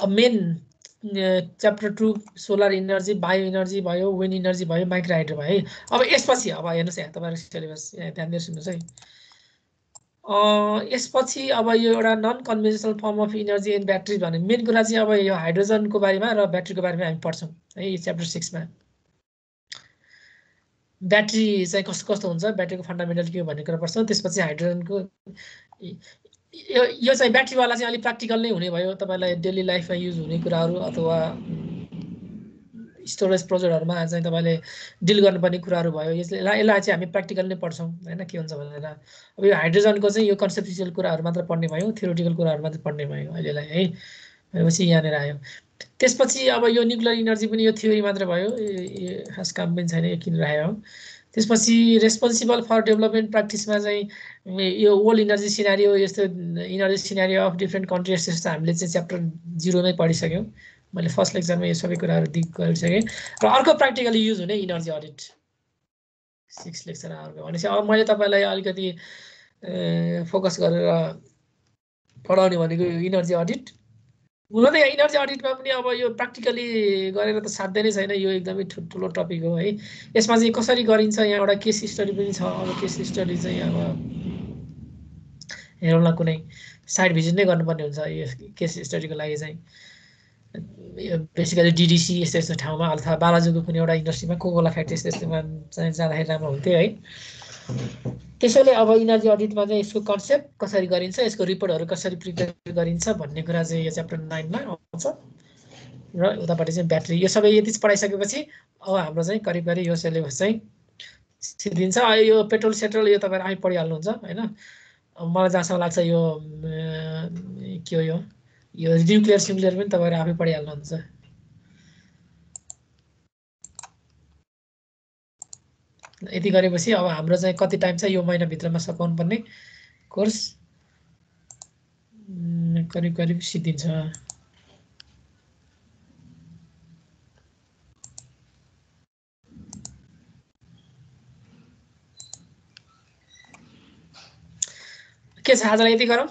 अब main chapter 2 solar energy, bio energy भयो, विन्ड एनर्जी भयो, माइक्रो हाइड्रो भयो है। अब यसपछि अब हेर्नुस् यहाँ तपाईहरुको सिलेबस यहाँ ध्यान दिएर सुन्नुस् है। यसपछि अब यो एउटा non conventional form of energy and battery भन्ने मेन कुरा चाहिँ अब यो हाइड्रोजनको बारेमा र ब्याट्रीको बारेमा हामी पढ्छौं है च्याप्टर 6 मा। ब्याट्री चाहिँ कस्तो कस्तो हुन्छ, ब्याट्रीको फन्डामेन्टल के हो भन्ने कुरा पढ्छौं। त्यसपछि हाइड्रोजनको यो चाहिँ ब्याट्रीवाला चाहिँ अलि प्र्याक्टिकल नै हुने भयो। तपाईलाई डेली लाइफमा युज हुने कुराहरू अथवा स्टोरेज प्रोजेक्टहरुमा चाहिँ तपाईले डिल गर्नुपर्ने कुराहरू भयो। यसलाई चाहिँ हामी प्र्याक्टिकल नै पढ्छौं हैन के हुन्छ भनेर। अब यो हाइड्रोजनको चाहिँ यो कन्सेप्चुअल कुराहरू मात्र पढ्ने भयो, थ्योरेटिकल कुराहरू मात्र पढ्ने भयो अहिलेलाई है। भनेपछि यहाँनिर आयो। त्यसपछि अब यो न्युक्लियर एनर्जी पनि यो थ्योरी मात्र भयो, खास काम पनि छैन, यो किन राखेको हो। त्यसपछि रेस्पोन्सिबल फर डेभलपमेन्ट प्र्याक्टिसमा चाहिँ यो वर्ल्ड एनर्जी सिनारियो, यस्तो energy scenario of different countries जस्तो हामीले चाहिँ च्याप्टर 0 मै पढिसक्यौं। मैले फर्स्ट लेक्चरमा यो सबै कुराहरू गरिसकेँ। र अर्को प्र्याक्टिकली युज हुने एनर्जी अडिट 6 लेक्चर अर्को। भनेपछि अब मैले तपाईलाई अलिकति फोकस गरेर पढाउने भनेको एनर्जी अडिट। हुन त एनर्जी अडिटमा पनि अब यो प्र्याक्टिकली गरेर त साध्य नै छैन, यो एकदमै ठुलो टपिक हो है। यसमा चाहिँ कसरी गरिन्छ यहाँ एउटा केस स्टडी पनि छ। अब केस स्टडी चाहिँ अब हेरौँला, कुनै साइड भिजिट नै गर्नुपर्ने हुन्छ यो केस स्टडीको लागि चाहिँ। यो बेसिकली डिडिसी यस्तो यस्तो ठाउँमा अथवा बालाजुको कुनै एउटा इन्डस्ट्रीमा कोकोला फ्याक्ट्री यस्तोमा चाहिँ जाँदाखेरि राम्रो हुन्थ्यो है। त्यसैले अब इनर्जी अडिटमा चाहिँ यसको कन्सेप्ट कसरी गरिन्छ, यसको रिपोर्टहरू कसरी प्रिपेयर गरिन्छ भन्ने कुरा चाहिँ यो च्याप्टर 9 मा आउँछ। र उतापट्टि चाहिँ ब्याट्री, यो सबै यति पढाइसकेपछि अब हाम्रो चाहिँ करिब करिब यो सिलेबस चाहिँ सिद्धिन्छ। यो पेट्रोल सेट्रोल यो तपाईहरु आफै पढिहाल्नुहुन्छ हैन। मलाई जहाँसम्म लाग्छ यो के हो यो न्युक्लियर सिमुलेटर पनि तपाईहरु आफै पढिहाल्नुहुन्छ। यति गरेपछि अब हाम्रो चाहिँ कति टाइम छ यो महिना भित्रमा सकाउनु पर्ने कोर्स करिब करिब सिद्धिन्छ। के छ आजलाई यति गरौँ?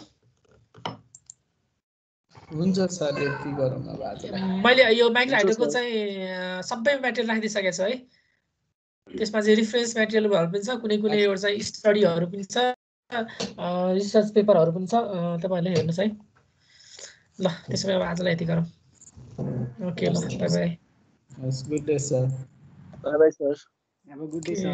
हुन्छ सर यति गरौँ अब आजलाई। मैले यो माइक्रो हाइड्रोको चाहिँ सबै मेटेरियल राखिदिइसकेको छु है। त्यसमा चाहिँ रिफरेन्स मेटेरियलहरु पनि छ, कुनै कुनै एउटा चाहिँ स्टडीहरु पनि छ, रिसर्च पेपरहरु पनि छ, तपाईहरुले हेर्नुस् है। ल त्यसो भए अब आजलाई यति गरौँ। ओके ल bye bye. Good day sir. Bye bye sir. Have a good day, sir.